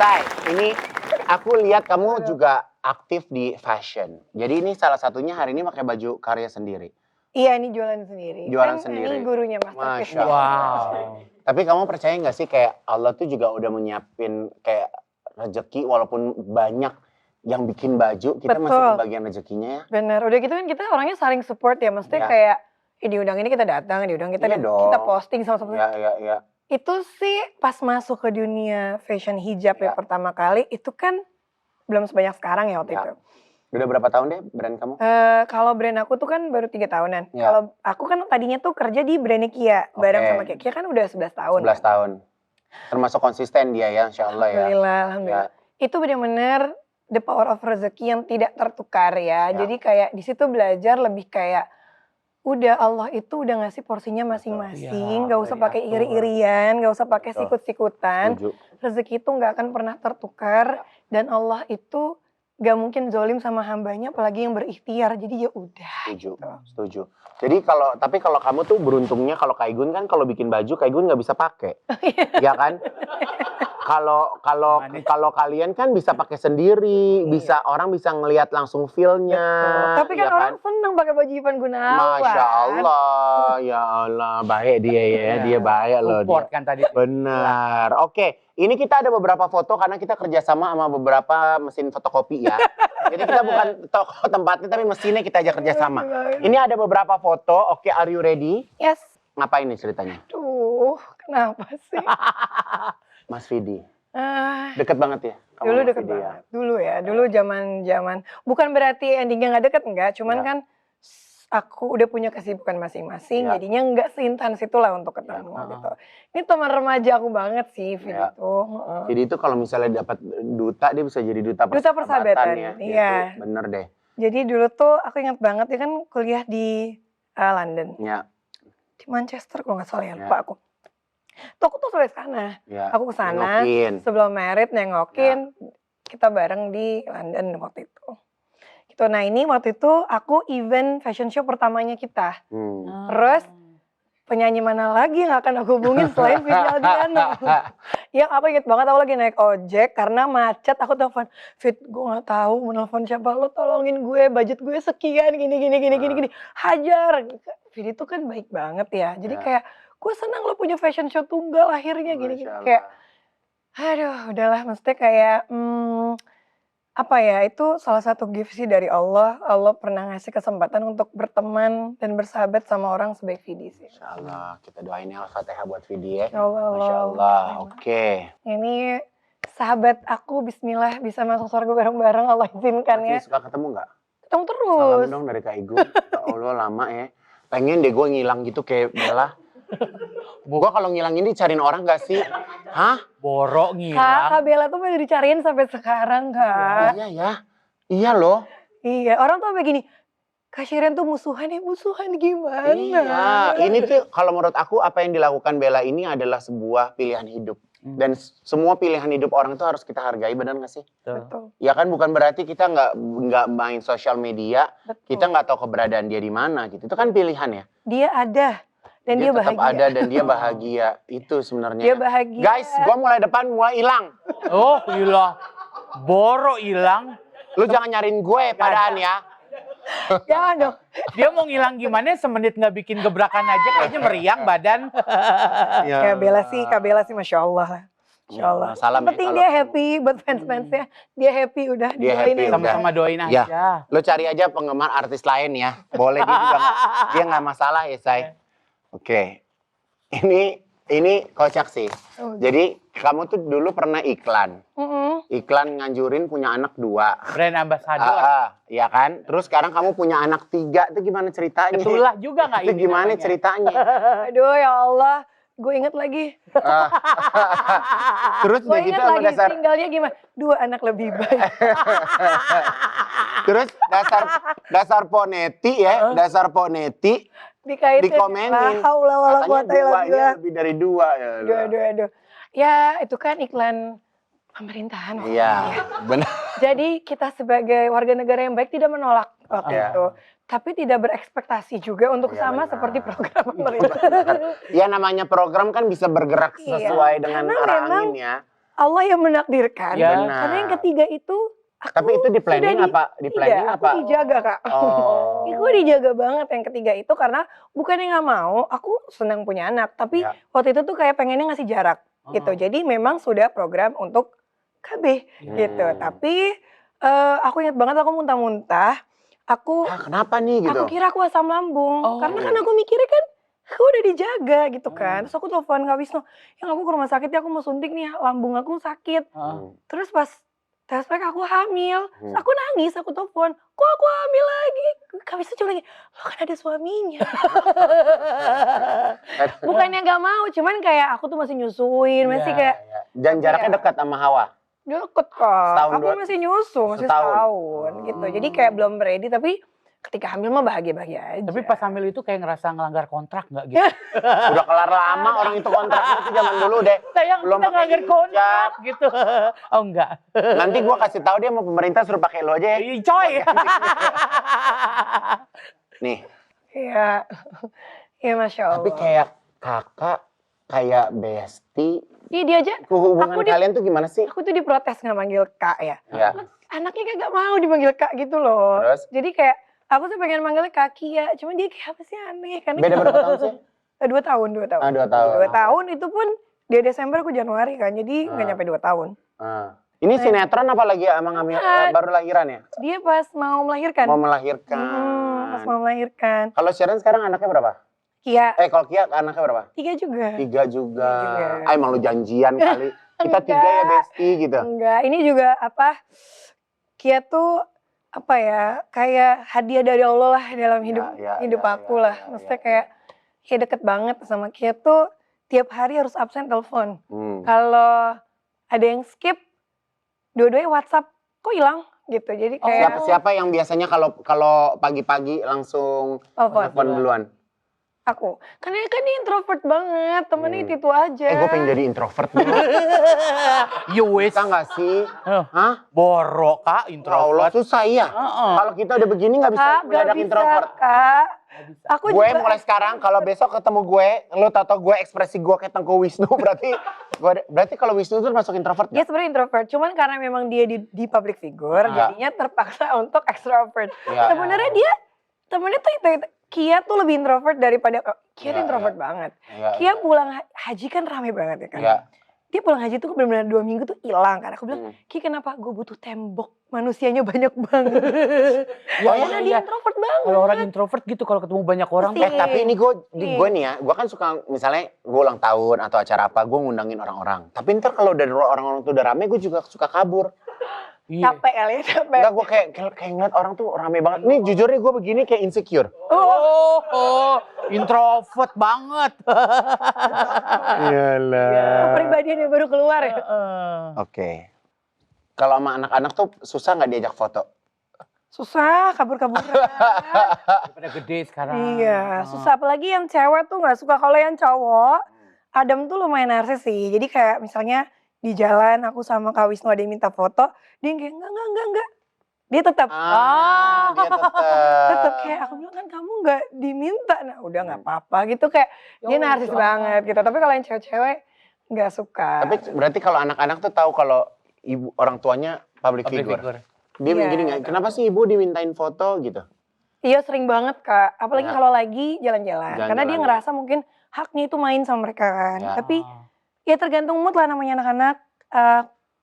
Say, ini aku lihat kamu juga aktif di fashion. Jadi ini salah satunya hari ini pakai baju karya sendiri. Iya, ini jualan sendiri. Jualan Kan sendiri. Ini gurunya Mas Masya Tafis. Wow. Tapi kamu percaya nggak sih kayak Allah tuh juga udah menyiapin kayak rezeki walaupun banyak yang bikin baju, kita masih Betul. kebagian rezekinya ya. Bener, udah gitu kan kita orangnya saling support ya. Maksudnya Ya. kayak diundang ini kita datang, diundang kita Iya dong. kita posting sama-sama. Ya. Itu sih pas masuk ke dunia fashion hijab Ya. ya pertama kali, itu kan belum sebanyak sekarang ya waktu Ya. itu. Udah berapa tahun deh brand kamu? Kalau brand aku tuh kan baru 3 tahunan. Ya. Kalau aku kan tadinya tuh kerja di brandnya Kia, bareng Oke. sama Kia kan udah 11 tahun. 11 tahun. Termasuk konsisten dia ya, insya Allah ya. Alhamdulillah. Ya. itu benar-benar the power of rezeki yang tidak tertukar ya. Ya. Jadi kayak di situ belajar lebih kayak udah Allah itu udah ngasih porsinya masing-masing, Iya, nggak usah udah pakai diatur. iri-irian, nggak usah pakai Betul. sikut-sikutan. Setuju. Rezeki itu nggak akan pernah tertukar dan Allah itu nggak mungkin zolim sama hambanya, apalagi yang berikhtiar. Jadi ya udah. Setuju. Jadi tapi kalau kamu tuh beruntungnya kalau Kak Igun kan kalau bikin baju Kak Igun nggak bisa pakai, ya kan? Kalau kalian kan bisa pakai sendiri, orang bisa ngelihat langsung feel-nya. Betul. Tapi kan ya orang seneng pakai baju Ivan Gunawan. Masya Allah, ya Allah, baik dia ya, dia baik loh. Support Dia. kan tadi. Benar. Oke, ini kita ada beberapa foto karena kita kerjasama sama beberapa mesin fotokopi ya. Jadi kita bukan toko tempatnya tapi mesinnya kita aja kerjasama. Ini ada beberapa foto. Oke, are you ready? Yes. Ngapain nih ceritanya? Tuh, kenapa sih? Mas Vidi. Ah, Deket banget ya? kamu dulu sama deket Vidi ya? banget. Dulu ya, dulu zaman bukan berarti endingnya nggak deket, enggak. Cuman Ya. kan aku udah punya kesibukan masing-masing, Ya. jadinya nggak seintens itulah untuk ketemu Ya. gitu. Ini teman remaja aku banget sih, Vidi Ya. tuh. Heeh. Jadi itu kalau misalnya dapat duta dia bisa jadi duta Duta persahabatan, ya. iya. Gitu. Bener deh. Jadi dulu tuh aku ingat banget dia kan kuliah di London, Ya, di Manchester kalau nggak salah ya, Ya. lupa aku. Tuh aku tuh sampai sana. ya. Aku kesana Nengokin. sebelum merit nengokin, kita bareng di London waktu itu. Gitu. Nah ini waktu itu aku event fashion show pertamanya kita. Terus penyanyi mana lagi yang akan aku hubungin selain Vidi Aldiano? Yang aku inget banget aku lagi naik ojek karena macet, aku telepon, Fit, gue nggak tahu mau nelfon siapa, lo tolongin gue, budget gue sekian, gini. Hajar. Vidi tuh kan baik banget ya. Jadi Ya. kayak gue senang lo punya fashion show tunggal akhirnya gini. Masya Allah. Kayak aduh udahlah, maksudnya kayak apa ya, itu salah satu gift sih dari Allah. Allah pernah ngasih kesempatan untuk berteman dan bersahabat sama orang sebaik Vidi sih. Masya Allah, kita doain ya Al-Fatihah buat Vidi ya. Ya Allah, Masya Allah, oke. Ini sahabat aku, bismillah bisa masuk surga bareng-bareng, Allah izinkan ya. Masih suka ketemu nggak? Ketemu terus. Salam dong dari Kak Igun. Ya Allah lama ya. Pengen deh gue ngilang gitu kayak Bella. Gue kalau ngilang ini dicariin orang gak sih? Hah? Borok Kak ngilang. Bella tuh masih dicariin sampai sekarang, Kak. Iya ya. Iya loh. Iya, orang tuh sampai gini, Kak Shiren tuh musuhan gimana? Iya. Ini tuh kalau menurut aku apa yang dilakukan Bella ini adalah sebuah pilihan hidup. Dan semua pilihan hidup orang itu harus kita hargai, benar gak sih? Betul. Ya kan bukan berarti kita nggak main sosial media, Betul. kita nggak tahu keberadaan dia di mana gitu. Itu kan pilihan ya. Dia ada dan dia tetap bahagia. ada dan dia bahagia. Itu sebenarnya. Dia bahagia. Guys, gua mulai depan mulai hilang. Oh gila. Borok hilang. Lu jangan nyariin gue padaan ya. Jangan dong. Dia mau ngilang gimana semenit nggak bikin gebrakan aja kayaknya meriang badan. Ya Bella sih, Kak Bella sih Masya Allah lah. Masya Allah. Salam Yang ya penting kalau- dia happy buat fans-fansnya. Dia happy udah. Dia didoain happy, aja. Sama-sama doain Ya. aja. Lu cari aja penggemar artis lain ya. Boleh dia nggak masalah ya, Say. Oke. Ini kocak sih. Oh. Jadi kamu tuh dulu pernah iklan. Mm-mm. Iklan nganjurin punya anak 2. Brand ambassador. Iya kan? Terus sekarang kamu punya anak 3. Itu gimana ceritanya? Itulah juga nggak Itu ini gimana namanya. ceritanya? Aduh ya Allah. Gue inget lagi. Terus Gue udah gitu inget sama lagi dasar tinggalnya gimana. 2 anak lebih baik. terus dasar poneti ya, dasar poneti Dikaitin. dikomenin. La haula wala Katanya quwata illa duanya billah. lebih dari 2 ya. Aduh. Ya itu kan iklan pemerintahan. waktu Iya, itu ya. benar. Jadi kita sebagai warga negara yang baik tidak menolak waktu Iya. itu. Tapi tidak berekspektasi juga untuk Iya, sama benar. seperti program pemerintah. Ya namanya program kan bisa bergerak Iya, sesuai dengan karena arah memang angin ya. Allah yang menakdirkan. Ya. Benar. Karena yang ketiga itu aku Tapi itu di planning sudah apa? Di planning tidak, apa? aku dijaga Kak. Oh. Aku dijaga banget yang ketiga itu karena bukannya nggak mau, aku senang punya anak. Tapi Ya. waktu itu tuh kayak pengennya ngasih jarak gitu. Jadi memang sudah program untuk KB gitu. Tapi aku ingat banget aku muntah-muntah. Aku Kenapa nih gitu? Aku kira aku asam lambung. Oh. Karena kan aku mikirnya kan aku udah dijaga gitu kan. Terus aku telepon Kak Wisnu, yang aku ke rumah sakit ya, aku mau suntik nih, lambung aku sakit. Terus pas tes pack aku hamil. Terus aku nangis, aku telepon, kok aku hamil lagi? Kak Wisnu cuma lagi, lo kan ada suaminya. Bukannya gak mau, cuman kayak aku tuh masih nyusuin, masih Iya. kayak Dan jaraknya Ya. dekat sama Hawa. Deket kok. Setahun, Aku masih nyusu, masih setahun. setahun gitu. Jadi kayak belum ready, tapi ketika hamil mah bahagia-bahagia aja. Tapi pas hamil itu kayak ngerasa ngelanggar kontrak nggak gitu? Udah kelar lama orang itu kontraknya itu zaman dulu deh. Sayang Belum kita pakai ngelanggar hijab. kontrak gitu. Oh enggak. Nanti gua kasih tahu dia mau pemerintah suruh pakai lo aja ya. Ih, coy. Nih, Iya. Iya, Masya Allah. tapi kayak kakak, kayak besti. Iya, dia aja. Hubungan Aku di- kalian tuh gimana sih? Aku tuh diprotes nggak manggil Kak ya. Ya. Anaknya kayak gak mau dipanggil Kak gitu loh. Terus? Jadi kayak aku tuh pengen manggilnya Kaki ya. Cuma dia kayak apa sih aneh. Karena Beda berapa tahun sih? 2 tahun, 2 tahun. Ah, 2 tahun. 2 tahun itu pun dia Desember, aku Januari kan. Jadi nggak Ah. nyampe 2 tahun. Ah. Ini sinetron apa lagi emang hamil, baru lahiran ya? Dia pas mau melahirkan. Mau melahirkan. Pas mau melahirkan. Kalau Sharon sekarang anaknya berapa? Kia, Kalau Kia anaknya berapa? 3 juga. 3 juga. Tiga. Ah, emang lu janjian kali. Kita 3 ya Enggak. besti gitu. Enggak, ini juga apa, Kia tuh apa ya, kayak hadiah dari Allah lah dalam hidup hidup aku lah. Maksudnya kayak deket banget sama Kia tuh tiap hari harus absen telepon. Hmm. Kalau ada yang skip, dua-duanya WhatsApp, kok hilang gitu. Jadi kayak Siapa yang biasanya kalau pagi-pagi langsung telepon telepon duluan? aku. Karena kan dia introvert banget, temennya itu aja. Gue pengen jadi introvert dulu. You wish. Bisa nggak sih? Hah? Boro Kak, Ya Allah, introvert. susah ya. Heeh. Kalau kita udah begini nggak bisa Kak, gak mendadak bisa introvert. Kak. Aku Gue juga mulai sekarang kalau besok ketemu gue, lo tau gue ekspresi gue kayak Tengku Wisnu berarti kalau Wisnu tuh masuk introvert dia nggak? sebenarnya introvert, cuman karena memang dia di public figure, jadinya terpaksa untuk extrovert. Iya. Sebenarnya dia temennya tuh itu. Kia tuh lebih introvert daripada Kia tuh Iya, introvert banget. Iya, Kia pulang haji kan rame banget ya kan. Iya. Dia pulang haji tuh benar-benar 2 minggu tuh hilang kan. Aku bilang, Hmm. Ki kenapa gue butuh tembok, manusianya banyak banget. Ya, Karena dia introvert banget. Kalau orang introvert gitu kalau ketemu banyak orang. Pasti. Tapi ini gue nih ya, gue kan suka misalnya gue ulang tahun atau acara apa, gue ngundangin orang-orang. Tapi ntar kalau dari orang-orang tuh udah rame, gue juga suka kabur. Iya. Capek kali ya, capek. Enggak, gue kayak ngeliat orang tuh rame banget. Nih jujur nih gue begini kayak insecure. Introvert banget. Iyalah. Kepribadian yang baru keluar ya. Oke. Kalau sama anak-anak tuh susah nggak diajak foto? Susah, kabur-kaburan. Pada gede sekarang. Iya, susah. Apalagi yang cewek tuh nggak suka. Kalau yang cowok, Adam tuh lumayan narsis sih. Jadi kayak misalnya di jalan aku sama Kak Wisnu ada yang minta foto, dia yang kayak enggak. Dia tetap Dia tetap kayak aku bilang kan kamu nggak diminta. Nah, udah nggak apa-apa gitu kayak dia narsis banget gitu. Tapi kalau yang cewek-cewek nggak suka. Tapi berarti kalau anak-anak tuh tahu kalau ibu orang tuanya public figure. Dia Iya. gini nggak? Kenapa sih ibu dimintain foto gitu? Iya sering banget Kak. Apalagi Ya. kalau lagi jalan-jalan. Karena dia Jalan-jalan. ngerasa mungkin haknya itu main sama mereka kan. Ya. Tapi ya tergantung mood lah namanya anak-anak.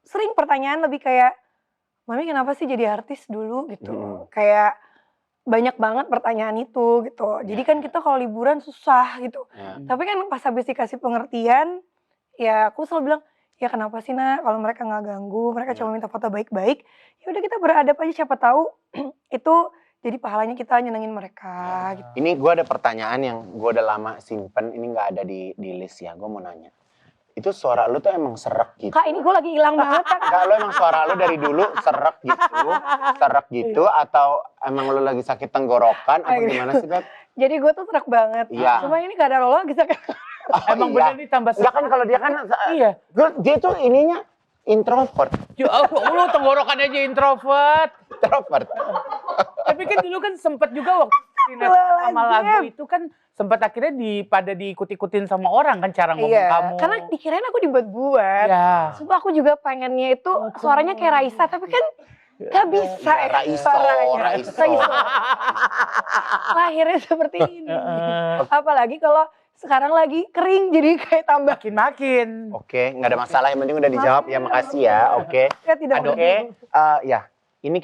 Sering pertanyaan lebih kayak, Mami kenapa sih jadi artis dulu gitu. Kayak banyak banget pertanyaan itu gitu. Jadi kan kita kalau liburan susah gitu. Ya. Tapi kan pas habis dikasih pengertian, ya aku selalu bilang, ya kenapa sih nak kalau mereka nggak ganggu, mereka cuma minta foto baik-baik. Ya udah kita beradab aja siapa tahu itu jadi pahalanya kita nyenengin mereka gitu. Ini gue ada pertanyaan yang gue udah lama simpen. Ini nggak ada di list ya. Gue mau nanya. Itu suara lu tuh emang serak gitu? Kak ini gue lagi hilang banget Kak. Enggak, lu emang suara lu dari dulu serak gitu, atau emang lu lagi sakit tenggorokan, apa gimana sih, Beb? Jadi gue tuh serak banget. Iya. Cuma ini kadar Allah lagi sakit. Emang bener nih tambah Enggak kan kalau dia kan, Iya. dia tuh ininya introvert. Lu tenggorokan aja introvert. Introvert. Tapi kan dulu kan sempet juga waktu sinetron sama lagu itu kan sempat akhirnya pada diikut-ikutin sama orang kan cara ngomong kamu. Karena dikirain aku dibuat-buat. Iya. Sumpah aku juga pengennya itu suaranya kayak Raisa, tapi kan gak bisa Ya, Raiso. Lahirnya seperti ini. Apalagi kalau sekarang lagi kering jadi kayak tambah. Makin. Oke, nggak ada masalah. Yang penting udah dijawab ya, makasih ya. Oke. Ya tidak Oke, ya. Ini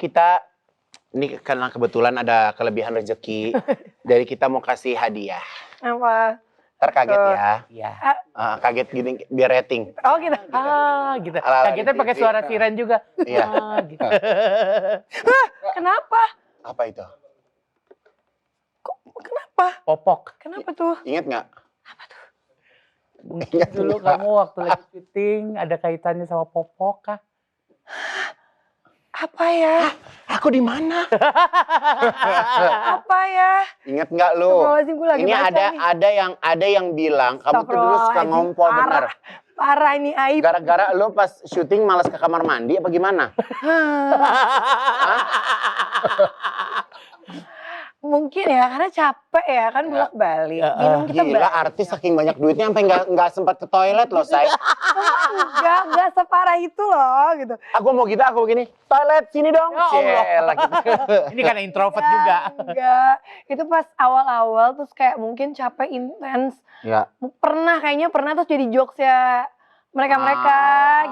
karena kebetulan ada kelebihan rezeki. Dari kita mau kasih hadiah. Apa? Ntar kaget ya. Iya. Kaget gini biar rating. Oh gitu. Gitu. Ala-ala Kagetnya di pakai TV. suara siren juga. Iya. Gitu. Kenapa? Apa itu? Kenapa? Popok. Kenapa tuh? Ingat nggak? Mungkin dulu kamu waktu lagi syuting ada kaitannya sama popok kah? Apa ya? Aku di mana? Apa ya? Ingat nggak lu? Astagfirullahaladzim, gue lagi Ini baca nih. ada yang bilang kamu tuh dulu suka Astagfirullahaladzim, ngompol bener. parah. Parah ini aib. Gara-gara lu pas syuting malas ke kamar mandi apa gimana? Mungkin ya, karena capek ya kan bolak-balik. Minum kita Gila, artis saking banyak duitnya sampai nggak sempat ke toilet loh, say. Enggak separah itu loh gitu. Aku mau gitu, aku begini, toilet sini dong. Ya Allah. Cielah, gitu. Ini karena introvert juga. Enggak, itu pas awal-awal terus kayak mungkin capek intens. Ya. Kayaknya pernah terus jadi jokes ya mereka-mereka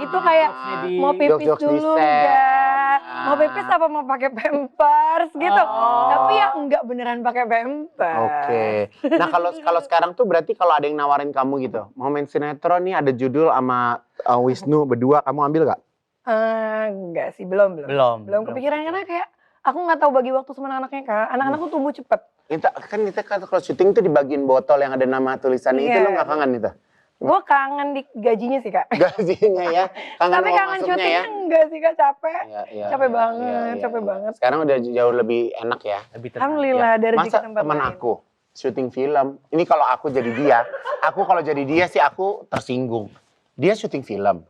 gitu kayak Jadi mau pipis jokes-jokes di dulu set. enggak, mau pipis apa mau pakai pampers gitu. Tapi ya enggak beneran pakai pampers. Oke. Nah kalau sekarang tuh berarti kalau ada yang nawarin kamu gitu, mau main sinetron nih ada judul sama Wisnu berdua, kamu ambil gak? Enggak sih, belum Belum. kepikiran karena kayak aku nggak tahu bagi waktu sama anak-anaknya Kak. Anak-anakku tumbuh cepet. Kita kalau syuting tuh dibagiin botol yang ada nama tulisannya itu, Iya. lo gak kangen itu? Gue kangen di gajinya sih Kak. Gajinya ya, kangen Tapi uang kangen masuknya syutingnya ya. enggak sih Kak, capek. Iya, Capek iya, banget, iya, capek iya. banget. Sekarang udah jauh lebih enak ya. Lebih tenang. Alhamdulillah ada rezeki Masa tempat teman lain. aku syuting film, ini kalau aku jadi dia, kalau jadi dia sih aku tersinggung. Dia syuting film,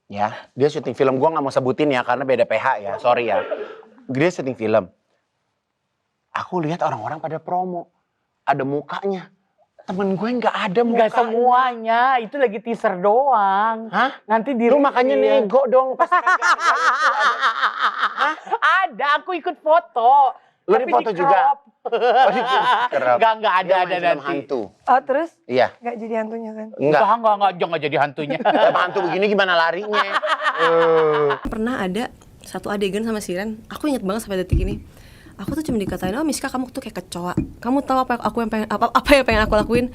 ya. Dia syuting film, gua nggak mau sebutin ya karena beda PH ya, sorry ya. Dia syuting film. Aku lihat orang-orang pada promo, ada mukanya. Temen gue nggak ada mukanya. Enggak semuanya, itu lagi teaser doang. Hah? Nanti di Lu makanya nego dong pas Ada, aku ikut foto. Lu Tapi di foto di juga? crop. Kerap. Enggak ada Dia main film nanti. hantu. Oh terus Iya. nggak jadi hantunya kan? Enggak. Enggak, jangan jadi hantunya. Film hantu begini gimana larinya? Pernah ada satu adegan sama Siren, aku inget banget sampai detik ini. Aku tuh cuma dikatain, oh Miska kamu tuh kayak kecoa. Kamu tahu apa yang pengen aku lakuin?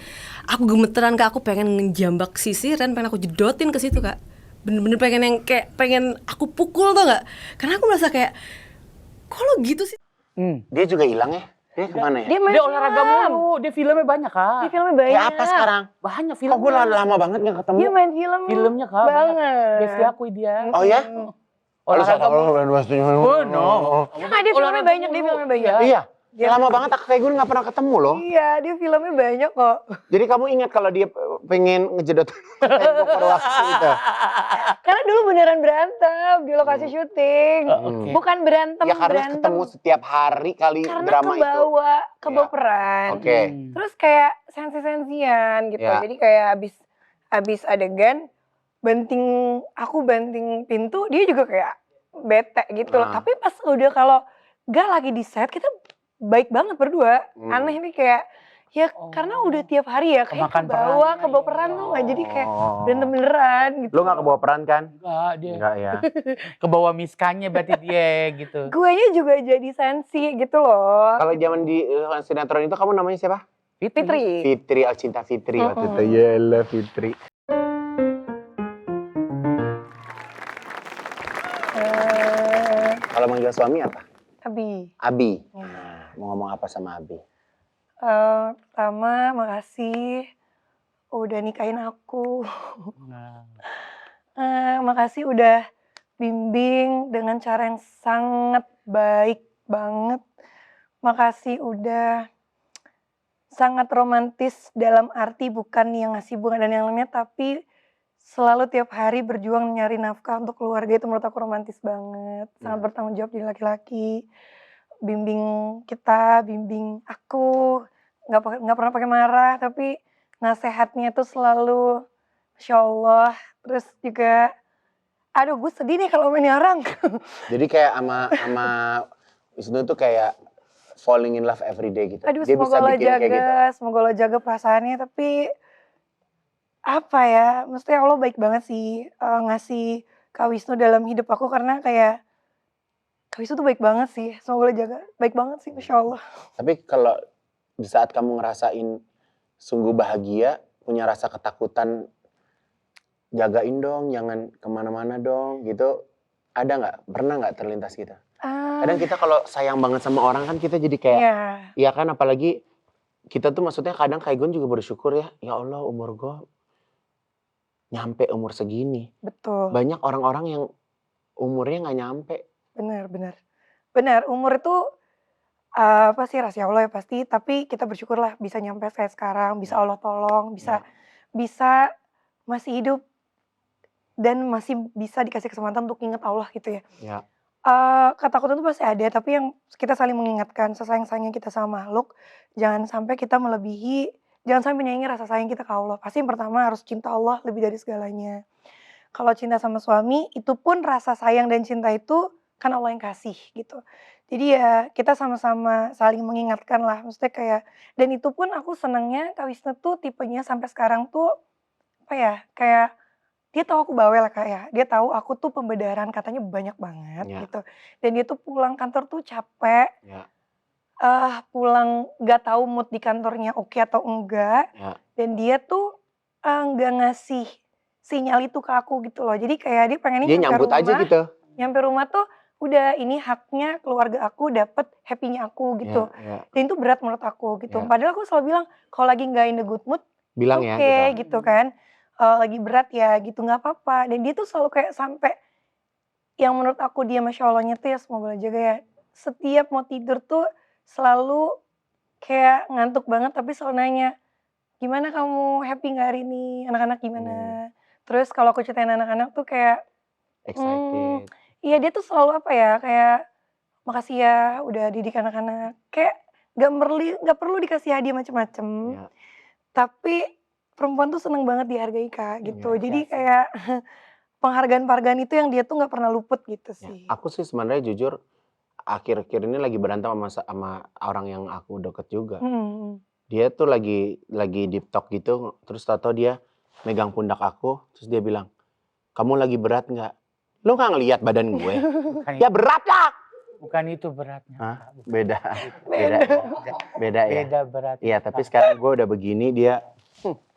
Aku gemeteran Kak, aku pengen ngejambak si Siren, pengen aku jedotin ke situ Kak. Bener-bener pengen aku pukul tuh nggak? Karena aku merasa kayak, kok lo gitu sih? Dia juga hilang ya? Dia kemana ya? Dia main Dia olahraga film. mulu, dia filmnya banyak Kak. Dia filmnya banyak. Kayak apa sekarang? Banyak Kok filmnya. gue lama banget gak ketemu? Dia main film. Filmnya Kak. Banget. Besti aku dia. Oh ya? Olahraga mulu. Oh no. Nah, dia filmnya banyak, dia filmnya banyak. Iya. Lama banget aku kayak gue gak pernah ketemu loh. Iya, dia filmnya banyak kok. Jadi kamu ingat kalau dia pengen ngejedot tembok waktu itu? Karena dulu beneran berantem di lokasi syuting. Oke. Bukan berantem, Ya karena berantem. ketemu setiap hari kali Karena drama itu. kebaperan. Oke. Terus kayak sensi-sensian gitu. Ya. Jadi kayak abis adegan aku banting pintu, dia juga kayak bete gitu loh. Ah. Tapi pas udah kalau gak lagi di set, kita baik banget berdua. Aneh nih kayak ya karena udah tiap hari ya kayak Kemakan kebawa peran tuh nggak jadi kayak berantem beneran gitu. Lu gak kebawa peran kan? Enggak, dia Enggak ya. ke bawah miskanya berarti dia gitu. Guenya juga jadi sensi gitu loh. Kalau zaman di sinetron itu kamu namanya siapa? Fitri. Fitri, Cinta Fitri waktu itu. Yalah Fitri. Kalau manggil suami apa? Abi. Abi. Nah, mau ngomong apa sama Abi? Pertama makasih udah nikahin aku. Nah. Makasih udah bimbing dengan cara yang sangat baik banget. Makasih udah sangat romantis dalam arti bukan yang ngasih bunga dan yang lainnya, tapi selalu tiap hari berjuang nyari nafkah untuk keluarga. Itu menurut aku romantis banget. Sangat bertanggung jawab jadi laki-laki. Bimbing kita, bimbing aku. Nggak pernah pakai marah, tapi nasehatnya tuh selalu Masya Allah. Terus juga, aduh gue sedih nih kalau main orang. Jadi kayak sama Wisnu tuh kayak falling in love every day gitu. Aduh Dia semoga Allah bikin kayak gitu. semoga Allah jaga perasaannya. Tapi apa ya, maksudnya Allah baik banget sih ngasih Kak Wisnu dalam hidup aku. Karena kayak Kak Wisnu tuh baik banget sih, semoga Allah jaga. Baik banget sih, Masya Allah. Tapi kalau di saat kamu ngerasain sungguh bahagia, punya rasa ketakutan, jagain dong, jangan kemana-mana dong gitu. Ada nggak? Pernah nggak terlintas gitu? Kadang kita kalau sayang banget sama orang kan kita jadi kayak, ya kan apalagi kita tuh maksudnya kadang kayak gue juga bersyukur ya Allah umur gue nyampe umur segini. Betul. Banyak orang-orang yang umurnya nggak nyampe. benar benar. Benar, umur itu, pasti rahasia Allah ya pasti, tapi kita bersyukurlah bisa nyampe kayak sekarang, bisa Ya. Allah tolong, bisa Ya. bisa masih hidup dan masih bisa dikasih kesempatan untuk ingat Allah gitu ya. Ya. Ketakutan itu pasti ada, tapi yang kita saling mengingatkan, sesayang-sayangnya kita sama makhluk, jangan sampai kita melebihi, jangan sampai menyaingi rasa sayang kita ke Allah. Pasti yang pertama harus cinta Allah lebih dari segalanya. Kalau cinta sama suami, itu pun rasa sayang dan cinta itu kan Allah yang kasih gitu. Jadi ya kita sama-sama saling mengingatkan lah, maksudnya kayak dan itu pun aku senangnya Kak Wisnu tuh tipenya sampai sekarang tuh, apa ya, kayak dia tahu aku bawel ya, Kak, ya. Dia tahu aku tuh pembedaran katanya banyak banget Ya. gitu. Dan dia tuh pulang kantor tuh capek, Ya. pulang nggak tahu mood di kantornya oke atau enggak. Ya. Dan dia tuh nggak ngasih sinyal itu ke aku gitu loh. Jadi kayak dia pengennya Dia nyambut aja gitu. nyampe rumah tuh udah ini haknya keluarga aku dapet happy-nya aku gitu. Ya. Dan itu berat menurut aku gitu. Ya. Padahal aku selalu bilang kalau lagi nggak in the good mood Bilang oke ya gitu. gitu kan. Lagi berat ya gitu nggak apa-apa. Dan dia tuh selalu kayak sampai yang menurut aku dia Masya Allahnya tuh ya semoga Allah jaga ya. Setiap mau tidur tuh selalu kayak ngantuk banget tapi selalu nanya, "Gimana kamu, happy nggak hari ini? Anak-anak gimana?" Terus kalau aku ceritain anak-anak tuh kayak, Excited. iya dia tuh selalu apa ya, kayak, "Makasih ya udah didik anak-anak." Kayak nggak perlu dikasih hadiah macem-macem, Ya. tapi perempuan tuh seneng banget dihargai Kak gitu. Iya, Jadi iya sih. kayak penghargaan-penghargaan itu yang dia tuh nggak pernah luput gitu Ya. sih. Aku sih sebenarnya jujur akhir-akhir ini lagi berantem sama orang yang aku deket juga. Mhm. Dia tuh lagi deep talk gitu, terus tau-tau dia megang pundak aku, terus dia bilang, "Kamu lagi berat nggak?" Lu nggak ngelihat badan gue? Bukan, Ya berat lah. bukan itu beratnya. Hah? Kak. Bukan. Beda. Beda ya. Beda berat. Iya, tapi sekarang gue udah begini, dia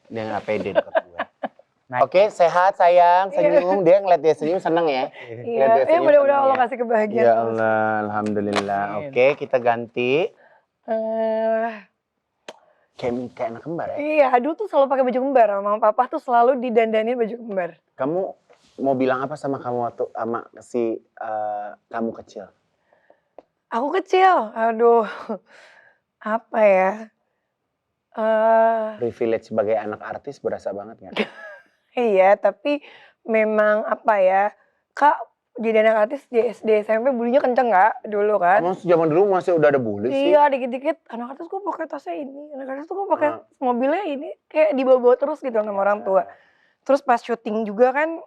nggak pede deket gue. Nah, Oke, sehat sayang, senyum. Dia ngeliat dia senyum seneng ya. Lihat dia Iya, senyum mudah-mudahan seneng Allah ya. kasih kebahagiaan Ya terus. Allah, alhamdulillah. Amin. Oke, kita ganti. Eh, Kayak anak kembar ya. iya, aduh tuh selalu pakai baju kembar, mama papa tuh selalu didandanin baju kembar. Kamu mau bilang apa sama kamu waktu sama si kamu kecil? Aku kecil, aduh, apa ya? Privilege sebagai anak artis berasa banget nggak? Iya, tapi memang apa ya? Kak, jadi anak artis di SD SMP bulinya kenceng nggak dulu kan? Kamu zaman dulu masih udah ada bully sih? Iya, dikit-dikit anak artis kok pakai tasnya ini, anak artis tuh kok pakai mobilnya ini, kayak dibawa-bawa terus gitu sama orang tua. Terus pas syuting juga kan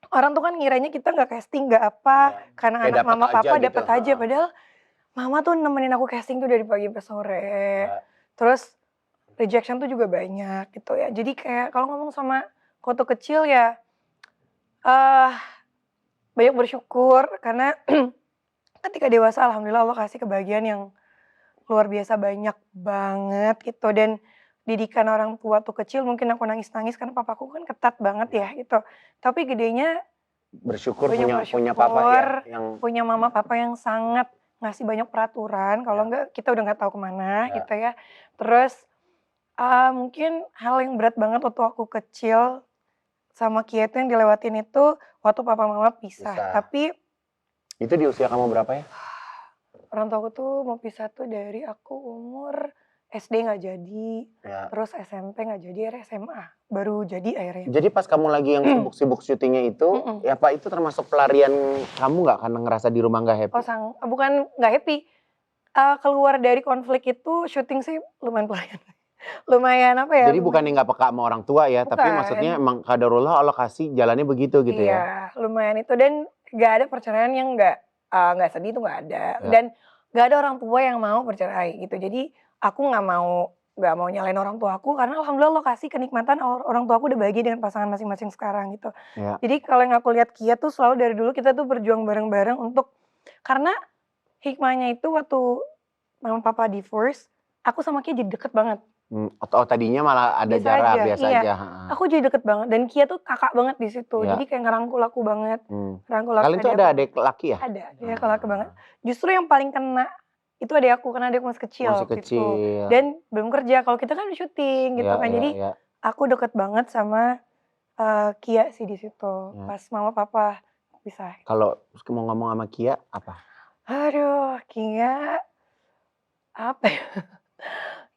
orang tuh kan ngiranya kita nggak casting nggak apa, karena Kayak anak dapet mama aja papa gitu. dapet aja, padahal mama tuh nemenin aku casting tuh dari pagi sampai sore. Ya. Terus rejection tuh juga banyak gitu ya. Jadi kayak kalau ngomong sama waktu kecil ya banyak bersyukur karena ketika dewasa alhamdulillah Allah kasih kebahagiaan yang luar biasa banyak banget gitu. Dan didikan orang tua tuh kecil mungkin aku nangis-nangis karena papaku kan ketat banget ya gitu. Tapi gedenya Bersyukur Banyak punya papa ya bersyukur. yang punya mama papa yang sangat ngasih banyak peraturan. Kalau enggak kita udah nggak tahu kemana Ya. gitu ya. Terus mungkin hal yang berat banget waktu aku kecil sama Kia itu yang dilewatin itu waktu papa mama pisah. Pisah. Tapi itu di usia kamu berapa ya? orang tua aku tuh mau pisah tuh dari aku umur SD nggak jadi, Ya. terus SMP nggak jadi, akhirnya SMA baru jadi akhirnya. Jadi pas kamu lagi yang sibuk-sibuk syutingnya itu, ya Pak itu termasuk pelarian kamu nggak karena ngerasa di rumah nggak happy? Bukan nggak happy. Keluar dari konflik itu syuting sih lumayan pelarian. Lumayan apa ya? Jadi bukannya nggak peka sama orang tua ya, tapi Bukan. maksudnya emang kadarullah Allah kasih jalannya begitu gitu ya. Iya, lumayan itu dan nggak ada perceraian yang nggak sedih itu nggak ada. Ya. Dan nggak ada orang tua yang mau bercerai gitu. Jadi aku nggak mau nyalain orang tua aku karena alhamdulillah Allah kasih kenikmatan orang tua aku udah bahagia dengan pasangan masing-masing sekarang gitu. Ya. Jadi kalau yang aku lihat Kia tuh selalu dari dulu kita tuh berjuang bareng-bareng untuk karena hikmahnya itu waktu mama papa divorce, aku sama Kia jadi deket banget. Oh tadinya malah ada Biasa jarak aja, biasa iya. aja. Aku jadi deket banget dan Kia tuh kakak banget di situ. Ya. Jadi kayak ngerangkul aku banget. Rangkul aku. Kalian tuh ada adik laki ya? Ada, dia kakak banget. Justru yang paling kena itu adik aku karena adikku masih kecil. Masih waktu kecil. itu. Dan belum kerja. Kalau kita kan syuting gitu Ya, kan. ya, Jadi ya. aku deket banget sama Kia sih di situ. Ya. Pas mama papa bisa. Kalau mau ngomong sama Kia apa? Aduh, Kia, apa ya?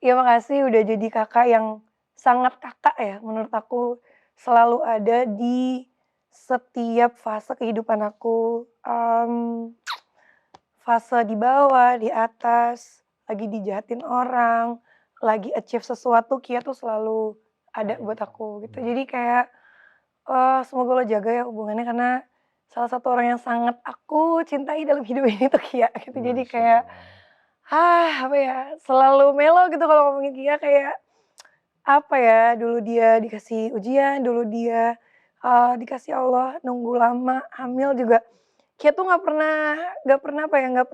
Ya makasih udah jadi kakak yang sangat kakak ya, menurut aku selalu ada di setiap fase kehidupan aku. Fase di bawah, di atas, lagi dijahatin orang, lagi achieve sesuatu, Kia tuh selalu ada buat aku gitu. Jadi kayak, semoga Allah jaga ya hubungannya karena salah satu orang yang sangat aku cintai dalam hidup ini tuh Kia gitu. Jadi Masya kayak, apa ya, selalu melo gitu kalau ngomongin Kia kayak, apa ya, dulu dia dikasih ujian, dulu dia, dikasih Allah nunggu lama, hamil juga Kia tuh nggak pernah apa ya, nggak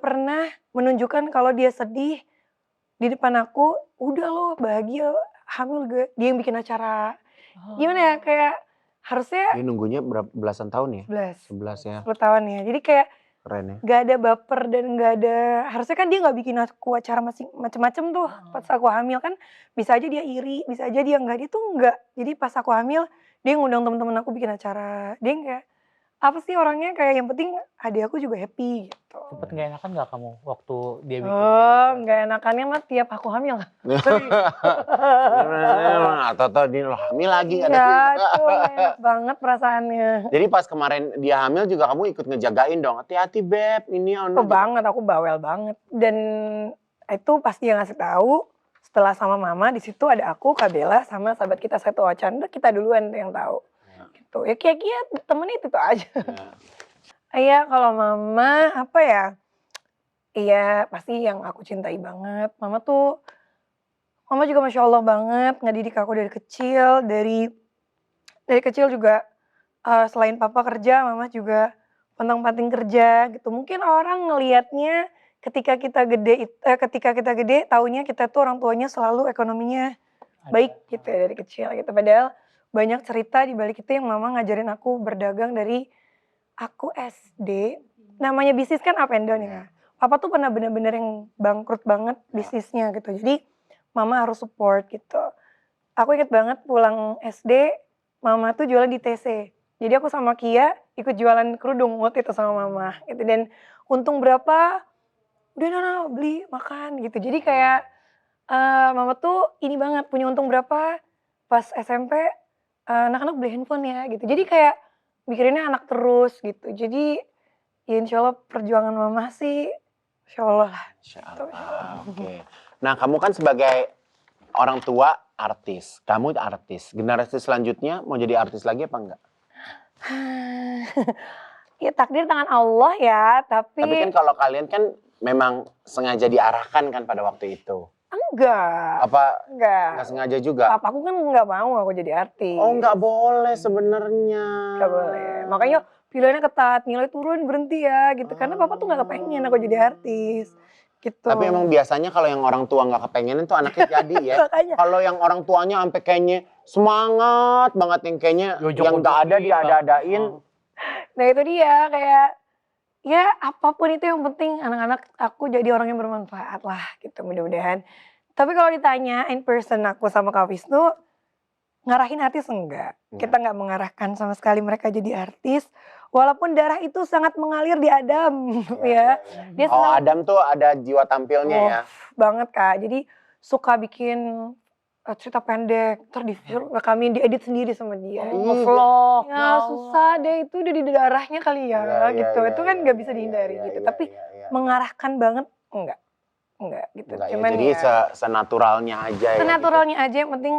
pernah menunjukkan kalau dia sedih di depan aku, "Udah loh bahagia, hamil juga." Dia yang bikin acara. Gimana ya, kayak harusnya Dia nunggunya belasan tahun ya? 11, 11 ya, 10 tahun ya. Jadi kayak keren ya. nggak ada baper dan nggak ada harusnya kan dia nggak bikin aku acara macem-macem tuh pas aku hamil kan bisa aja dia iri, bisa aja dia nggak, dia tuh nggak. Jadi pas aku hamil, dia ngundang temen-temen aku bikin acara. Dia yang kayak, apa sih orangnya kayak yang penting adik aku juga happy gitu. Sempet nggak enakan nggak kamu waktu dia bikin Oh, kayak gitu? nggak enakannya mah tiap aku hamil. Atau dia hamil lagi kan. Iya, itu nggak enak banget perasaannya. Jadi pas kemarin dia hamil juga kamu ikut ngejagain dong. Hati-hati beb, ini Oh banget, aku bawel banget. Dan itu pas dia ngasih tahu, setelah sama mama di situ ada aku, Kak Bella, sama sahabat kita satu Ocan. Udah kita duluan yang tahu. Gitu. Ya kayak temen itu tuh aja. Iya, kalau mama apa ya? Iya, pasti yang aku cintai banget. Mama juga Masya Allah banget ngedidik aku dari kecil. Dari kecil juga selain papa kerja, mama juga pontang-panting kerja gitu. Mungkin orang ngelihatnya ketika kita gede taunya kita tuh orang tuanya selalu ekonominya baik gitu ya dari kecil gitu. Padahal banyak cerita di balik itu yang mama ngajarin aku berdagang dari aku SD. Namanya bisnis kan up and down ya. Papa tuh pernah bener-bener yang bangkrut banget bisnisnya gitu. Jadi mama harus support gitu. Aku inget banget pulang SD, mama tuh jualan di TC. Jadi aku sama Kia ikut jualan kerudung waktu itu sama mama gitu. Dan untung berapa, udah Nana beli makan gitu. Jadi kayak mama tuh ini banget punya untung berapa pas SMP anak-anak beli handphone ya gitu. Jadi kayak mikirinnya anak terus gitu. Jadi ya insya Allah perjuangan mama sih insya Allah lah. Insya Allah. Oke. Nah kamu kan sebagai orang tua artis, kamu artis. Generasi selanjutnya mau jadi artis lagi apa enggak? Ya takdir tangan Allah ya, Tapi kan kalau kalian kan memang sengaja diarahkan kan pada waktu itu. enggak. Apa Enggak. nggak sengaja juga? Papaku kan nggak mau aku jadi artis. Oh nggak boleh sebenarnya. Nggak boleh. Makanya pilihannya ketat, nilai turun berhenti ya gitu. Karena papa tuh nggak kepengen aku jadi artis. Gitu. Tapi emang biasanya kalau yang orang tua nggak kepengenin tuh anaknya jadi ya. Makanya. Kalau yang orang tuanya sampai kayaknya semangat banget yang kayaknya yang nggak ada dia ada-adain. Nah itu dia kayak ya apapun itu yang penting anak-anak aku jadi orang yang bermanfaat lah gitu mudah-mudahan. Tapi kalau ditanya in person aku sama Kak Wisnu ngarahin artis enggak. Kita nggak mengarahkan sama sekali mereka jadi artis. Walaupun darah itu sangat mengalir di Adam ya. Dia Oh senang Adam tuh ada jiwa tampilnya ya. banget Kak. Jadi suka bikin cerita pendek, terus rekamin diedit sendiri sama dia. Ngevlog. Ya susah deh itu udah di darahnya kali ya Iya, gitu. iya, Itu iya, kan nggak iya, bisa iya, dihindari iya, gitu. iya, Tapi iya, iya. mengarahkan banget enggak gitu. Enggak ya, Cuman jadi ya senaturalnya aja ya. senaturalnya aja yang penting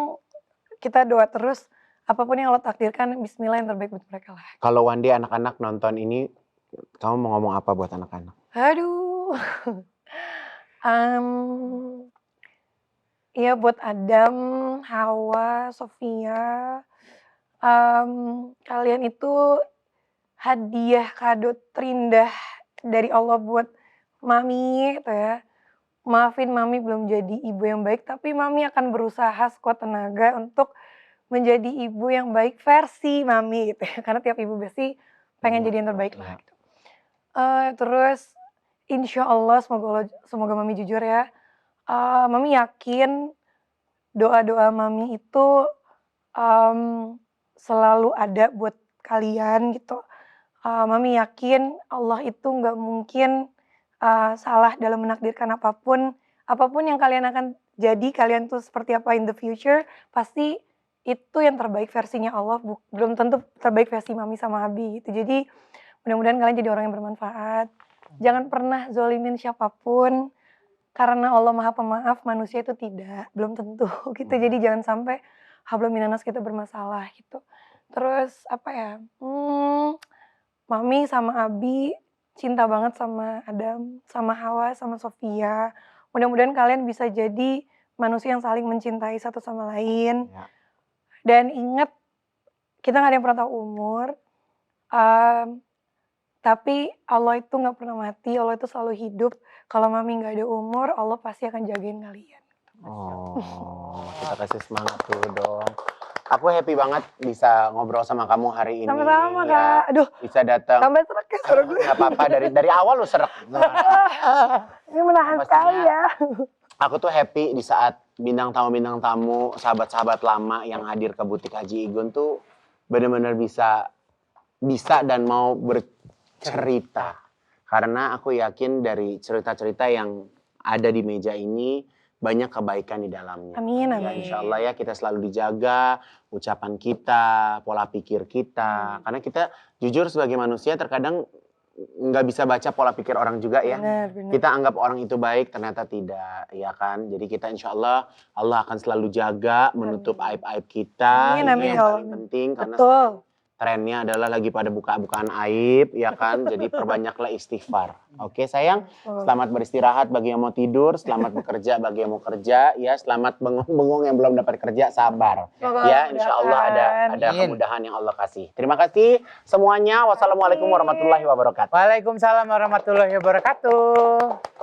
kita doa terus apapun yang Allah takdirkan bismillah yang terbaik buat mereka lah. Kalau one day anak-anak nonton ini, kamu mau ngomong apa buat anak-anak? Aduh. Ya buat Adam, Hawa, Sofia, kalian itu hadiah kado terindah dari Allah buat Mami gitu ya. Maafin Mami belum jadi ibu yang baik, tapi Mami akan berusaha sekuat tenaga untuk menjadi ibu yang baik versi Mami gitu ya. Karena tiap ibu pasti pengen jadi yang terbaik lah gitu. Terus insya Allah semoga Mami jujur ya. Mami yakin doa-doa Mami itu selalu ada buat kalian gitu. Mami yakin Allah itu nggak mungkin salah dalam menakdirkan apapun. Apapun yang kalian akan jadi, kalian tuh seperti apa in the future, pasti itu yang terbaik versinya Allah, belum tentu terbaik versi Mami sama Abi gitu. Jadi mudah-mudahan kalian jadi orang yang bermanfaat. Jangan pernah zolimin siapapun, karena Allah Maha Pemaaf, manusia itu tidak, belum tentu gitu. Jadi jangan sampai hablum minanas kita bermasalah gitu. Terus apa ya? Mami sama Abi cinta banget sama Adam, sama Hawa, sama Sofia. Mudah-mudahan kalian bisa jadi manusia yang saling mencintai satu sama lain. Ya. Dan ingat, kita nggak ada yang pernah tahu umur. Tapi Allah itu nggak pernah mati, Allah itu selalu hidup. Kalau Mami nggak ada umur, Allah pasti akan jagain kalian. Oh, kita kasih semangat dulu dong. Aku happy banget bisa ngobrol sama kamu hari ini. Sama-sama, ya. Kak. Aduh, Bisa datang. tambah serak ya suara gue. Gak apa-apa, dari awal lu serak. Ini menahan Pastinya. sekali ya. Aku tuh happy di saat bintang tamu, sahabat-sahabat lama yang hadir ke butik Haji Igun tuh benar-benar bisa dan mau bercerita. Karena aku yakin dari cerita-cerita yang ada di meja ini banyak kebaikan di dalamnya. Amin, Ya, amin. insya Allah ya kita selalu dijaga ucapan kita, pola pikir kita. Karena kita jujur sebagai manusia terkadang nggak bisa baca pola pikir orang juga ya. Benar. Kita anggap orang itu baik, ternyata tidak, ya kan? Jadi kita insya Allah akan selalu jaga, menutup aib-aib kita. Amin, Itu amin, yang ya paling Allah. penting karena Betul. trennya adalah lagi pada buka-bukaan aib, ya kan? Jadi perbanyaklah istighfar. Oke sayang, selamat beristirahat bagi yang mau tidur, selamat bekerja bagi yang mau kerja, ya selamat bengong-bengong yang belum dapat kerja, sabar. Semoga Ya, insya Allah ada Amin. kemudahan yang Allah kasih. Terima kasih semuanya. Wassalamualaikum warahmatullahi wabarakatuh. Waalaikumsalam warahmatullahi wabarakatuh.